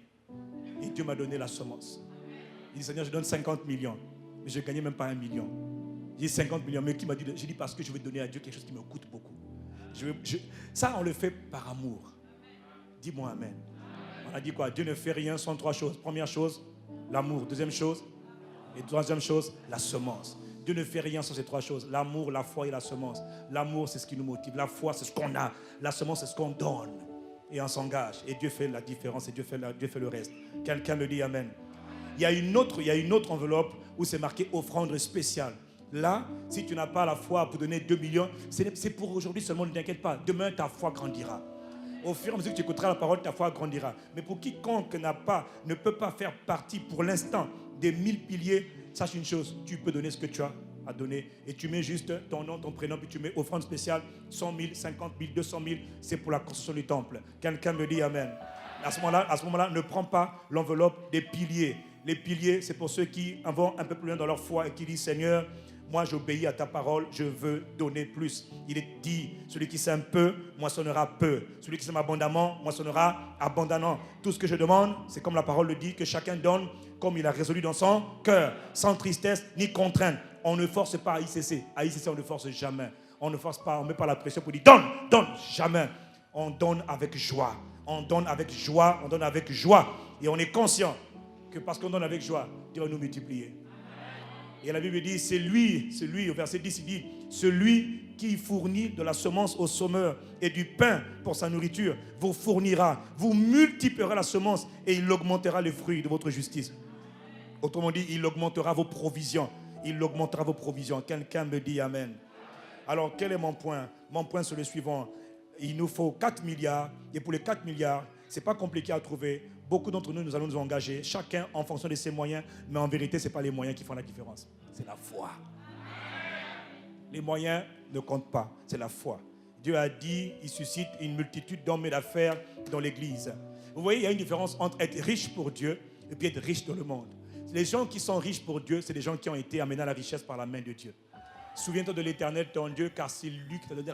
Et Dieu m'a donné la semence. Il dit, Seigneur, je donne 50 millions. Mais je ne gagnais même pas 1 million. J'ai 50 millions, mais qui m'a dit? J'ai dit, parce que je veux donner à Dieu quelque chose qui me coûte beaucoup. Ça, on le fait par amour. Dis-moi amen. On a dit quoi? Dieu ne fait rien sans 3 choses. Première chose, l'amour. Deuxième chose, et troisième chose, la semence. Dieu ne fait rien sans ces 3 choses. L'amour, la foi et la semence. L'amour, c'est ce qui nous motive. La foi, c'est ce qu'on a. La semence, c'est ce qu'on donne. Et on s'engage. Et Dieu fait la différence et Dieu fait le reste. Quelqu'un me dit amen. Il y a une autre enveloppe où c'est marqué offrande spéciale. Là, si tu n'as pas la foi pour donner 2 millions, c'est pour aujourd'hui seulement, ne t'inquiète pas. Demain, ta foi grandira. Au fur et à mesure que tu écouteras la parole, ta foi grandira. Mais pour quiconque ne peut pas faire partie pour l'instant des 1000 piliers, sache une chose, tu peux donner ce que tu as à donner. Et tu mets juste ton nom, ton prénom, puis tu mets offrande spéciale, 100 000, 50 000, 200 000. C'est pour la construction du temple. Quelqu'un me dit Amen. À ce moment-là, ne prends pas l'enveloppe des piliers. Les piliers, c'est pour ceux qui vont un peu plus loin dans leur foi et qui disent, Seigneur, moi j'obéis à ta parole, je veux donner plus. Il est dit, celui qui sème peu, moissonnera peu. Celui qui sème abondamment, moissonnera abondamment. Tout ce que je demande, c'est comme la parole le dit, que chacun donne comme il a résolu dans son cœur, sans tristesse ni contrainte. On ne force pas à ICC. À ICC, on ne force jamais. On ne force pas, on ne met pas la pression pour dire, donne, jamais. On donne avec joie. On donne avec joie, on donne avec joie. Et on est conscient que parce qu'on donne avec joie, Dieu va nous multiplier. Et la Bible dit, c'est lui, au verset 10, il dit, celui qui fournit de la semence au semeur et du pain pour sa nourriture, vous fournira, vous multipliera la semence et il augmentera les fruits de votre justice. Autrement dit, il augmentera vos provisions. Il augmentera vos provisions. Quelqu'un me dit Amen. Alors, quel est mon point? Mon point, c'est le suivant. Il nous faut 4 milliards. Et pour les 4 milliards, ce n'est pas compliqué à trouver. Beaucoup d'entre nous, nous allons nous engager, chacun en fonction de ses moyens. Mais en vérité, ce n'est pas les moyens qui font la différence. C'est la foi. Les moyens ne comptent pas. C'est la foi. Dieu a dit, il suscite une multitude d'hommes et d'affaires dans l'Église. Vous voyez, il y a une différence entre être riche pour Dieu et puis être riche dans le monde. Les gens qui sont riches pour Dieu, c'est des gens qui ont été amenés à la richesse par la main de Dieu. Souviens-toi de l'Éternel, ton Dieu, car c'est lui qui t'a donné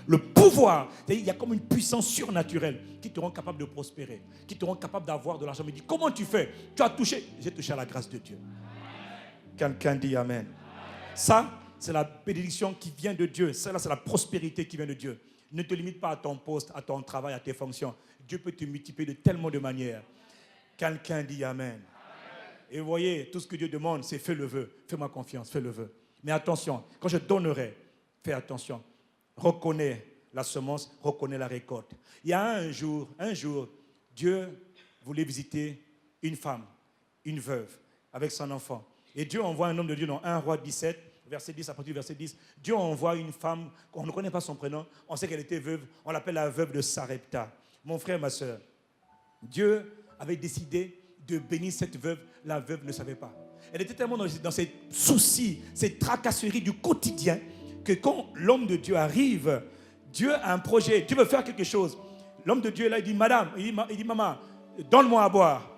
le pouvoir. Il y a comme une puissance surnaturelle qui te rend capable de prospérer, qui te rend capable d'avoir de l'argent. Mais dis, comment tu fais? Tu as touché? J'ai touché à la grâce de Dieu. Quelqu'un dit Amen. Ça, c'est la bénédiction qui vient de Dieu. Ça, c'est la prospérité qui vient de Dieu. Ne te limite pas à ton poste, à ton travail, à tes fonctions. Dieu peut te multiplier de tellement de manières. Quelqu'un dit Amen. Et vous voyez, tout ce que Dieu demande, c'est fais le vœu. Fais-moi confiance, fais le vœu. Mais attention, quand je donnerai, fais attention. Reconnais la semence, reconnais la récolte. Il y a un jour, Dieu voulait visiter une femme, une veuve, avec son enfant. Et Dieu envoie un homme de Dieu dans 1 Roi 17, verset 10, à partir du verset 10. Dieu envoie une femme, on ne connaît pas son prénom, on sait qu'elle était veuve, on l'appelle la veuve de Sarepta. Mon frère, ma soeur, Dieu avait décidé de bénir cette veuve, la veuve ne savait pas. Elle était tellement dans ses soucis, ses tracasseries du quotidien, que quand l'homme de Dieu arrive, Dieu a un projet, Dieu veut faire quelque chose. L'homme de Dieu là, il dit, madame, il dit maman, donne-moi à boire.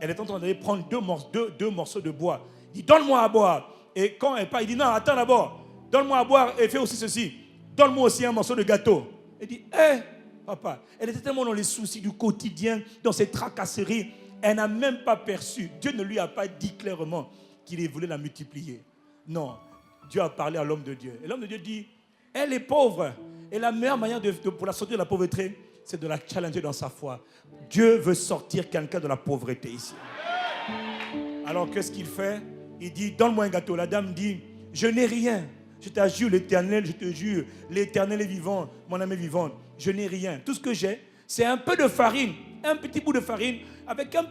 Elle est en train d'aller prendre deux morceaux de bois. Il dit, donne-moi à boire. Et quand elle part, il dit, non, attends d'abord, donne-moi à boire et fais aussi ceci. Donne-moi aussi un morceau de gâteau. Elle dit, papa, elle était tellement dans les soucis du quotidien, dans ses tracasseries, elle n'a même pas perçu. Dieu ne lui a pas dit clairement qu'il voulait la multiplier. Non, Dieu a parlé à l'homme de Dieu. Et l'homme de Dieu dit, elle est pauvre. Et la meilleure manière pour la sortir de la pauvreté, c'est de la challenger dans sa foi. Dieu veut sortir quelqu'un de la pauvreté ici. Alors qu'est-ce qu'il fait? Il dit, donne-moi un gâteau. La dame dit, je n'ai rien. Je t'assure l'Éternel, je te jure, l'Éternel est vivant, mon âme est vivante. Je n'ai rien. Tout ce que j'ai, c'est un peu de farine, un petit bout de farine, avec un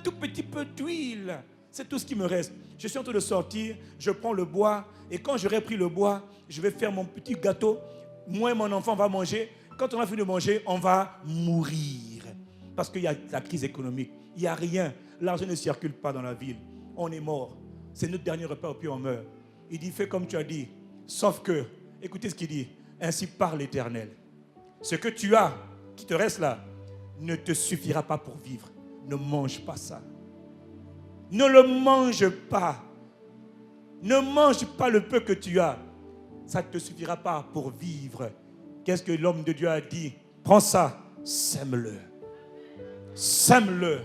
tout petit peu d'huile. C'est tout ce qui me reste. Je suis en train de sortir, je prends le bois, et quand j'aurai pris le bois, je vais faire mon petit gâteau. Moi et mon enfant, on va manger. Quand on a fini de manger, on va mourir. Parce qu'il y a la crise économique. Il n'y a rien. L'argent ne circule pas dans la ville. On est mort. C'est notre dernier repas et puis on meurt. Il dit, fais comme tu as dit. Sauf que, écoutez ce qu'il dit. Ainsi parle l'Éternel. Ce que tu as, qui te reste là, ne te suffira pas pour vivre. Ne mange pas ça. Ne le mange pas. Ne mange pas le peu que tu as. Ça ne te suffira pas pour vivre. Qu'est-ce que l'homme de Dieu a dit? Prends ça, sème-le. Sème-le.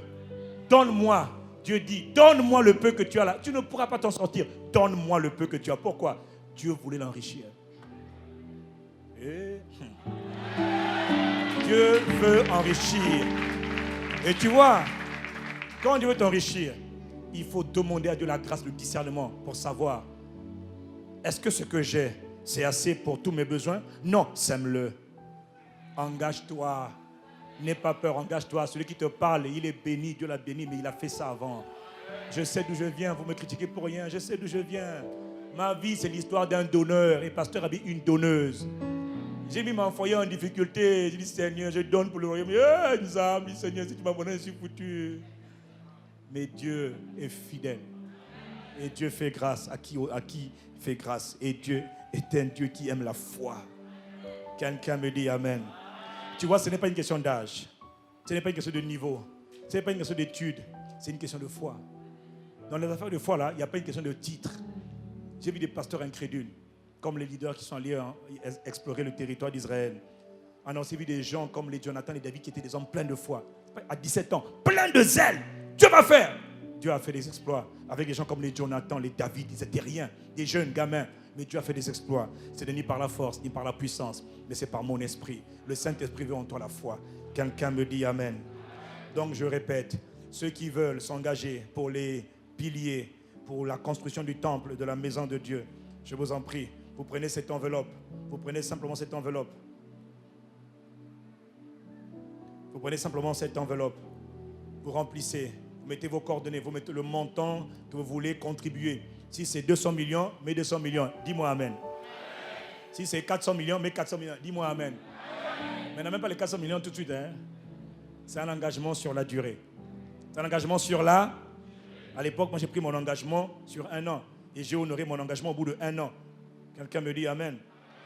Donne-moi. Dieu dit, donne-moi le peu que tu as là. Tu ne pourras pas t'en sortir. Donne-moi le peu que tu as. Pourquoi? Dieu voulait l'enrichir. Dieu veut enrichir. Et tu vois, quand Dieu veut t'enrichir, il faut demander à Dieu la grâce, le discernement pour savoir, est-ce que ce que j'ai, c'est assez pour tous mes besoins? Non, sème-le. Engage-toi. N'aie pas peur, engage-toi. Celui qui te parle, il est béni, Dieu l'a béni, mais il a fait ça avant. Je sais d'où je viens, vous me critiquez pour rien, je sais d'où je viens. Ma vie, c'est l'histoire d'un donneur, et pasteur a dit une donneuse. J'ai mis mon foyer en difficulté, j'ai dit Seigneur, je donne pour le royaume. Seigneur, si tu m'abandonnes, je suis foutu. Mais Dieu est fidèle. Et Dieu fait grâce à qui fait grâce. Et Dieu est un Dieu qui aime la foi. Quelqu'un me dit Amen. Tu vois, ce n'est pas une question d'âge. Ce n'est pas une question de niveau. Ce n'est pas une question d'études. C'est une question de foi. Dans les affaires de foi, là, il n'y a pas une question de titre. J'ai vu des pasteurs incrédules, comme les leaders qui sont allés explorer le territoire d'Israël. On a aussi vu des gens comme les Jonathan et David qui étaient des hommes pleins de foi. À 17 ans, pleins de zèle. Dieu va faire. Dieu a fait des exploits avec des gens comme les Jonathan, les David. Ils n'étaient rien, des jeunes gamins. Mais Dieu a fait des exploits. Ce n'est ni par la force, ni par la puissance, mais c'est par mon esprit. Le Saint-Esprit veut en toi la foi. Quelqu'un me dit Amen. Donc je répète, ceux qui veulent s'engager pour les piliers, pour la construction du temple, de la maison de Dieu, je vous en prie, vous prenez cette enveloppe. Vous prenez simplement cette enveloppe. Vous prenez simplement cette enveloppe. Vous remplissez. Vous mettez vos coordonnées. Vous mettez le montant que vous voulez contribuer. Si c'est 200 millions, mets 200 millions. Dis-moi Amen. Si c'est 400 millions, mets 400 millions. Dis-moi Amen. Mais n'a même pas les 400 millions tout de suite. Hein? C'est un engagement sur la durée. C'est un engagement sur la... À l'époque, moi j'ai pris mon engagement sur 1 an. Et j'ai honoré mon engagement au bout de 1 an. Quelqu'un me dit Amen.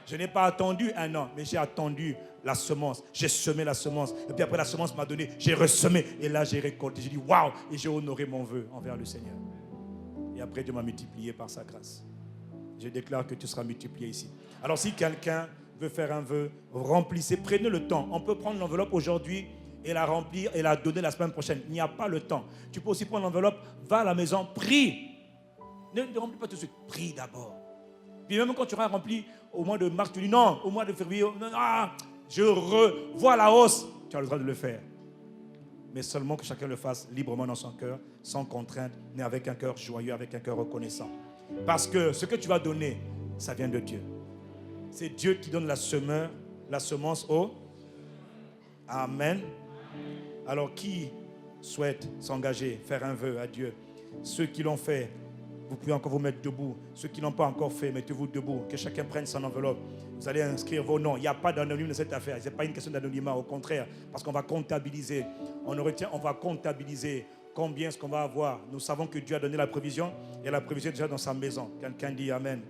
Je n'ai pas attendu 1 an, mais j'ai attendu la semence. J'ai semé la semence. Et puis après la semence m'a donné, j'ai ressemé. Et là j'ai récolté. J'ai dit waouh. Et j'ai honoré mon vœu envers le Seigneur. Et après Dieu m'a multiplié par sa grâce. Je déclare que tu seras multiplié ici. Alors si quelqu'un veut faire un vœu, remplissez, prenez le temps. On peut prendre l'enveloppe aujourd'hui et la remplir et la donner la semaine prochaine. Il n'y a pas le temps. Tu peux aussi prendre l'enveloppe, va à la maison, prie. Ne remplis pas tout de suite. Prie d'abord. Puis même quand tu auras rempli au mois de mars, tu dis non, au mois de février, je revois la hausse. Tu as le droit de le faire. Mais seulement que chacun le fasse librement dans son cœur, sans contrainte, mais avec un cœur joyeux, avec un cœur reconnaissant. Parce que ce que tu vas donner, ça vient de Dieu. C'est Dieu qui donne la semence au... Amen. Alors qui souhaite s'engager, faire un vœu à Dieu? Ceux qui l'ont fait, vous pouvez encore vous mettre debout. Ceux qui ne l'ont pas encore fait, mettez-vous debout. Que chacun prenne son enveloppe. Vous allez inscrire vos noms. Il n'y a pas d'anonyme dans cette affaire. Ce n'est pas une question d'anonymat, au contraire. Parce qu'on va comptabiliser. On va comptabiliser combien est-ce qu'on va avoir. Nous savons que Dieu a donné la provision. Et la provision est déjà dans sa maison. Quelqu'un dit Amen.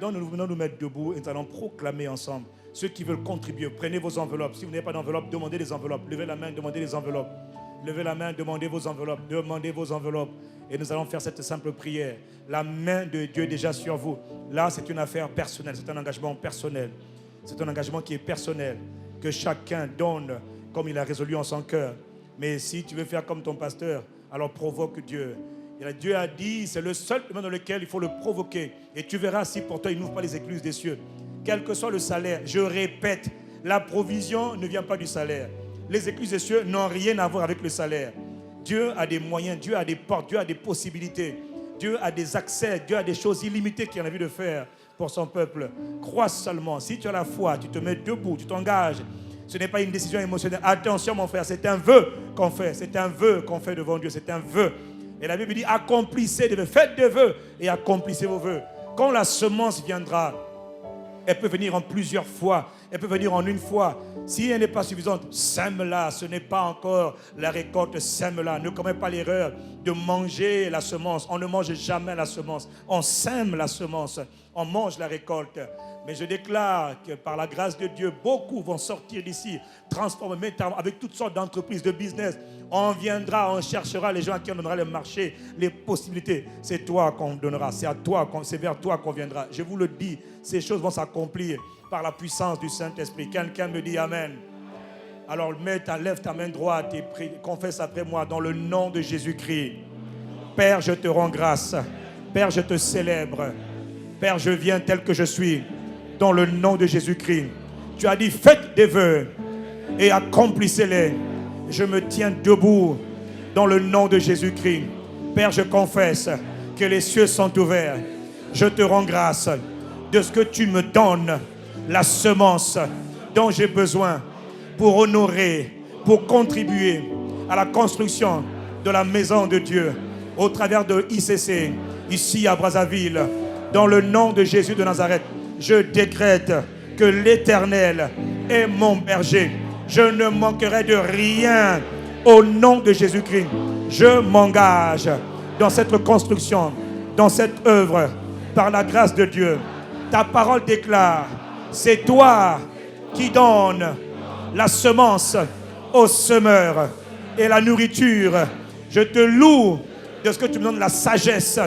Donc nous venons nous mettre debout et nous allons proclamer ensemble. Ceux qui veulent contribuer, prenez vos enveloppes. Si vous n'avez pas d'enveloppe, demandez des enveloppes. Levez la main, demandez des enveloppes. Levez la main, demandez vos enveloppes. Demandez vos enveloppes. Et nous allons faire cette simple prière. La main de Dieu est déjà sur vous. Là, c'est une affaire personnelle. C'est un engagement personnel. C'est un engagement qui est personnel. Que chacun donne comme il a résolu en son cœur. Mais si tu veux faire comme ton pasteur, alors provoque Dieu. Et Dieu a dit, c'est le seul domaine dans lequel il faut le provoquer. Et tu verras si pour toi, il n'ouvre pas les écluses des cieux. Quel que soit le salaire, je répète, la provision ne vient pas du salaire. Les écluses des cieux n'ont rien à voir avec le salaire. Dieu a des moyens, Dieu a des portes, Dieu a des possibilités. Dieu a des accès, Dieu a des choses illimitées qu'il a envie de faire pour son peuple. Crois seulement, si tu as la foi, tu te mets debout, tu t'engages. Ce n'est pas une décision émotionnelle. Attention mon frère, c'est un vœu qu'on fait. C'est un vœu qu'on fait devant Dieu, c'est un vœu. Et la Bible dit, accomplissez des vœux, faites des vœux et accomplissez vos vœux. Quand la semence viendra, elle peut venir en plusieurs fois. Elle peut venir en une fois. Si elle n'est pas suffisante, sème-la. Ce n'est pas encore la récolte, sème-la. Ne commets pas l'erreur de manger la semence. On ne mange jamais la semence. On sème la semence. On mange la récolte. Mais je déclare que par la grâce de Dieu, beaucoup vont sortir d'ici, transformés avec toutes sortes d'entreprises, de business. On viendra, on cherchera les gens à qui on donnera le marché, les possibilités. C'est toi qu'on donnera, c'est vers toi qu'on viendra. Je vous le dis, ces choses vont s'accomplir par la puissance du Saint-Esprit. Quelqu'un me dit Amen. Alors lève ta main droite et prie, confesse après moi dans le nom de Jésus-Christ. Père, je te rends grâce. Père, je te célèbre. Père, je viens tel que je suis. Dans le nom de Jésus-Christ. Tu as dit, faites des vœux et accomplissez-les. Je me tiens debout dans le nom de Jésus-Christ. Père, je confesse que les cieux sont ouverts. Je te rends grâce de ce que tu me donnes, la semence dont j'ai besoin pour honorer, pour contribuer à la construction de la maison de Dieu au travers de ICC, ici à Brazzaville. Dans le nom de Jésus de Nazareth, je décrète que l'Éternel est mon berger. Je ne manquerai de rien au nom de Jésus-Christ. Je m'engage dans cette construction, dans cette œuvre par la grâce de Dieu. Ta parole déclare, c'est toi qui donnes la semence au semeur et la nourriture. Je te loue de ce que tu me donnes la sagesse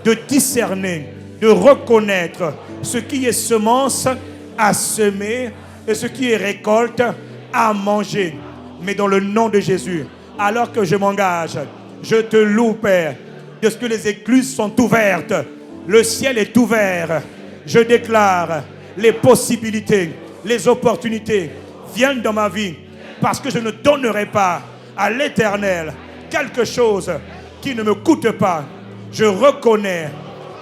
de discerner, de reconnaître ce qui est semence à semer et ce qui est récolte à manger. Mais dans le nom de Jésus, alors que je m'engage, je te loue, Père, de ce que les écluses sont ouvertes. Le ciel est ouvert. Je déclare les possibilités, les opportunités viennent dans ma vie parce que je ne donnerai pas à l'Éternel quelque chose qui ne me coûte pas. Je reconnais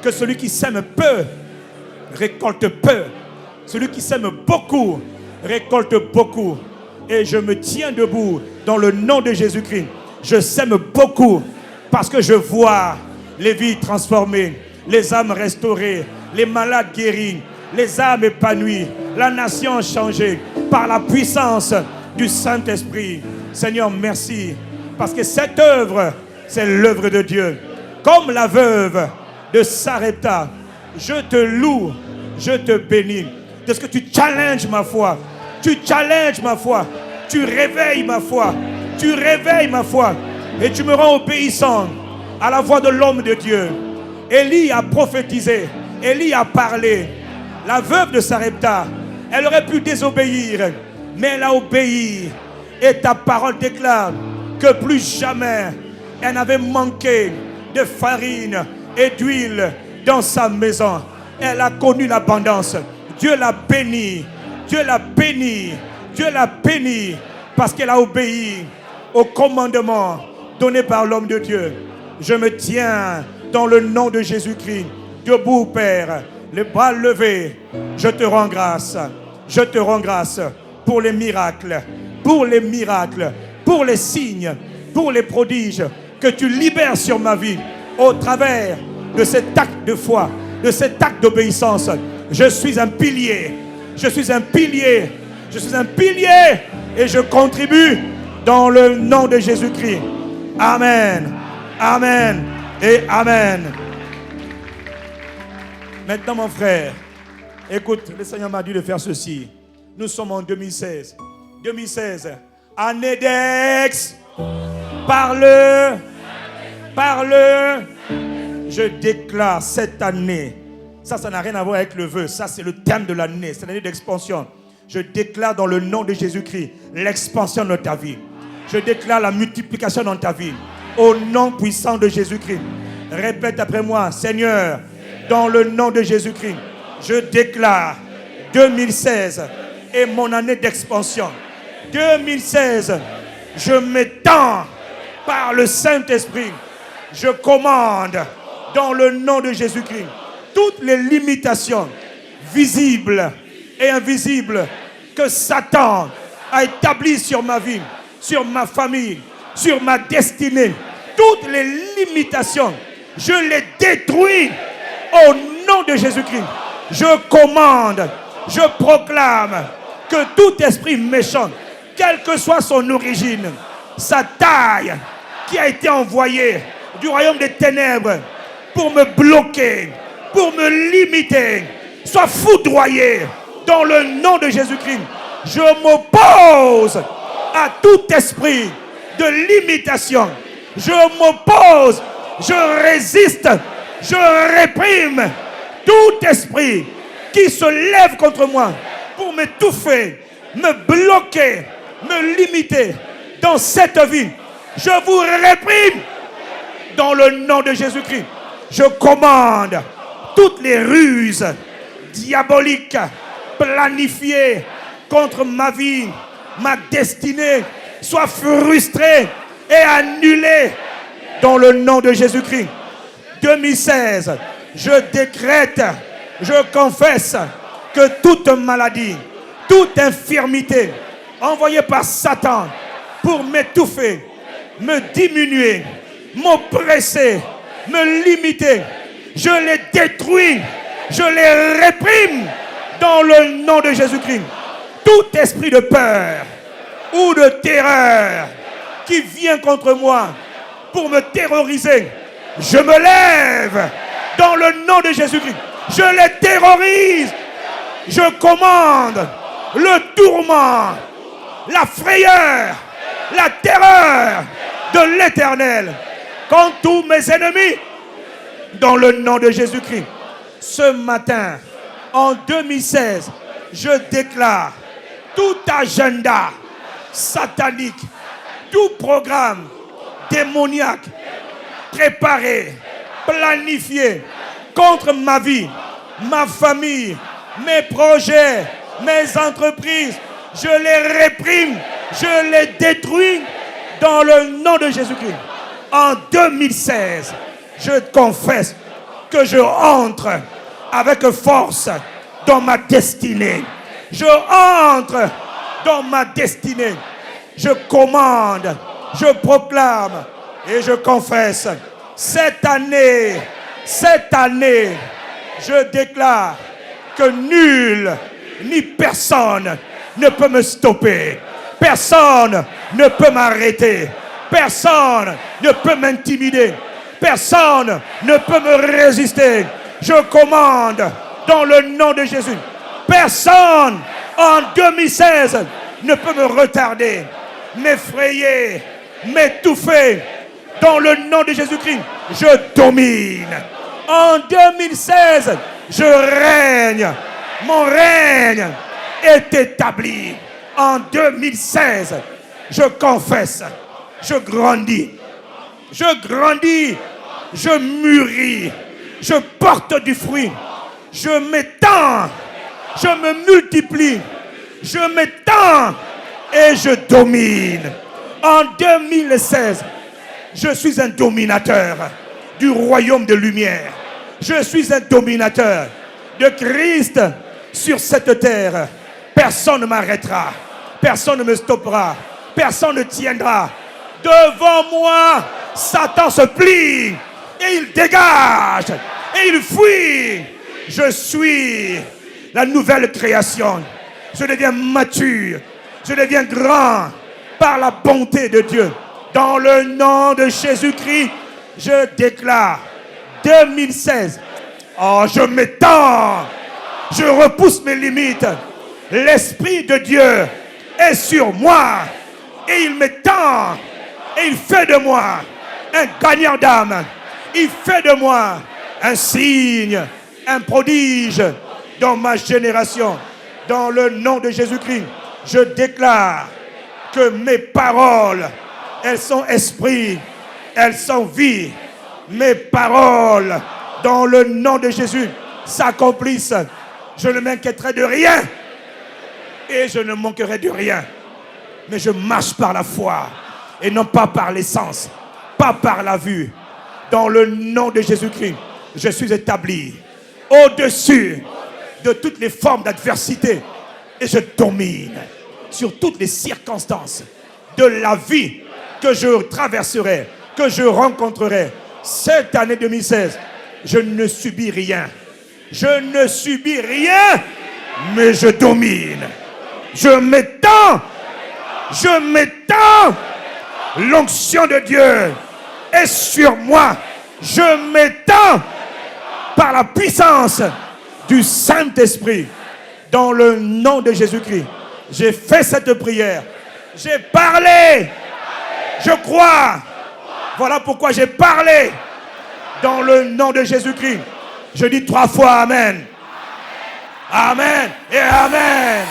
que celui qui sème peu récolte peu. Celui qui sème beaucoup récolte beaucoup. Et je me tiens debout dans le nom de Jésus-Christ. Je sème beaucoup parce que je vois les vies transformées, les âmes restaurées, les malades guéris, les âmes épanouies, la nation changée par la puissance du Saint-Esprit. Seigneur, merci parce que cette œuvre, c'est l'œuvre de Dieu. Comme la veuve de Sarepta, je te loue, je te bénis. De ce que tu challenges ma foi, tu challenges ma foi, tu réveilles ma foi, tu réveilles ma foi et tu me rends obéissant à la voix de l'homme de Dieu. Élie a prophétisé, Élie a parlé. La veuve de Sarepta, elle aurait pu désobéir, mais elle a obéi. Et ta parole déclare que plus jamais elle n'avait manqué de farine et d'huile dans sa maison. Elle a connu l'abondance. Dieu l'a bénie, Dieu l'a bénie, Dieu l'a bénie parce qu'elle a obéi au commandement donné par l'homme de Dieu. Je me tiens dans le nom de Jésus-Christ, debout, Père, les bras levés. Je te rends grâce, je te rends grâce pour les miracles, pour les miracles, pour les signes, pour les prodiges que tu libères sur ma vie au travers de cet acte de foi, de cet acte d'obéissance. Je suis un pilier, je suis un pilier, je suis un pilier et je contribue dans le nom de Jésus-Christ. Amen, amen et amen. Maintenant, mon frère, écoute, le Seigneur m'a dit de faire ceci. Nous sommes en 2016. 2016, année d'ex. Parle. Je déclare cette année. Ça n'a rien à voir avec le vœu. Ça, c'est le terme de l'année. C'est l'année d'expansion. Je déclare dans le nom de Jésus-Christ l'expansion de ta vie. Je déclare la multiplication dans ta vie. Au nom puissant de Jésus-Christ. Répète après moi, Seigneur, dans le nom de Jésus-Christ, je déclare 2016 est mon année d'expansion. 2016, je m'étends par le Saint-Esprit. Je commande dans le nom de Jésus-Christ toutes les limitations visibles et invisibles que Satan a établies sur ma vie, sur ma famille, sur ma destinée. Toutes les limitations, je les détruis au nom de Jésus-Christ. Je commande, je proclame que tout esprit méchant, quelle que soit son origine, sa taille, qui a été envoyé du royaume des ténèbres pour me bloquer, pour me limiter, soit foudroyé dans le nom de Jésus-Christ. Je m'oppose à tout esprit de limitation. Je m'oppose, je résiste, je réprime tout esprit qui se lève contre moi pour m'étouffer, me bloquer, me limiter dans cette vie. Je vous réprime dans le nom de Jésus-Christ. Je commande toutes les ruses diaboliques planifiées contre ma vie, ma destinée, soient frustrées et annulées dans le nom de Jésus-Christ. 2016, je décrète, je confesse que toute maladie, toute infirmité envoyée par Satan pour m'étouffer, me diminuer, m'oppresser, me limiter, je les détruis, je les réprime dans le nom de Jésus-Christ. Tout esprit de peur ou de terreur qui vient contre moi pour me terroriser, je me lève dans Dans le nom de Jésus-Christ, je les terrorise. Je commande le tourment, la frayeur, la terreur de l'Éternel contre tous mes ennemis. Dans le nom de Jésus-Christ, ce matin, en 2016, je déclare tout agenda satanique, tout programme démoniaque préparé, planifié contre ma vie, ma famille, mes projets, mes entreprises, je les réprime, je les détruis dans le nom de Jésus-Christ. En 2016, je confesse que je entre avec force dans ma destinée. Je entre dans ma destinée. Je commande, je proclame et je confesse. Cette année, je déclare que nul ni personne ne peut me stopper. Personne ne peut m'arrêter. Personne ne peut m'intimider. Personne ne peut me résister. Je commande dans le nom de Jésus. Personne en 2016 ne peut me retarder, m'effrayer, m'étouffer. Dans le nom de Jésus-Christ, je domine. En 2016, je règne. Mon règne est établi. En 2016, je confesse, je grandis. Je grandis, je mûris, je porte du fruit. Je m'étends, je me multiplie. Je m'étends et je domine. En 2016, je suis un dominateur du royaume de lumière. Je suis un dominateur de Christ sur cette terre. Personne ne m'arrêtera. Personne ne me stoppera. Personne ne tiendra. Devant moi, Satan se plie et il dégage et il fuit. Je suis la nouvelle création. Je deviens mature. Je deviens grand par la bonté de Dieu. Dans le nom de Jésus-Christ, je déclare 2016. Oh, je m'étends. Je repousse mes limites. L'Esprit de Dieu est sur moi. Et il m'étend. Et il fait de moi un gagnant d'âme. Il fait de moi un signe, un prodige dans ma génération. Dans le nom de Jésus-Christ, je déclare que mes paroles, elles sont esprit, elles sont vie. Mes paroles, dans le nom de Jésus, s'accomplissent. Je ne m'inquiéterai de rien et je ne manquerai de rien. Mais je marche par la foi et non pas par l'essence, pas par la vue. Dans le nom de Jésus-Christ, je suis établi au-dessus de toutes les formes d'adversité et je domine sur toutes les circonstances de la vie que je traverserai, que je rencontrerai. Cette année 2016, je ne subis rien. Je ne subis rien, mais je domine. Je m'étends. Je m'étends. L'onction de Dieu est sur moi. Je m'étends par la puissance du Saint-Esprit. Dans le nom de Jésus-Christ, j'ai fait cette prière. J'ai parlé. Je crois. Voilà pourquoi j'ai parlé. Dans le nom de Jésus-Christ. Je dis 3 fois Amen. Amen et Amen.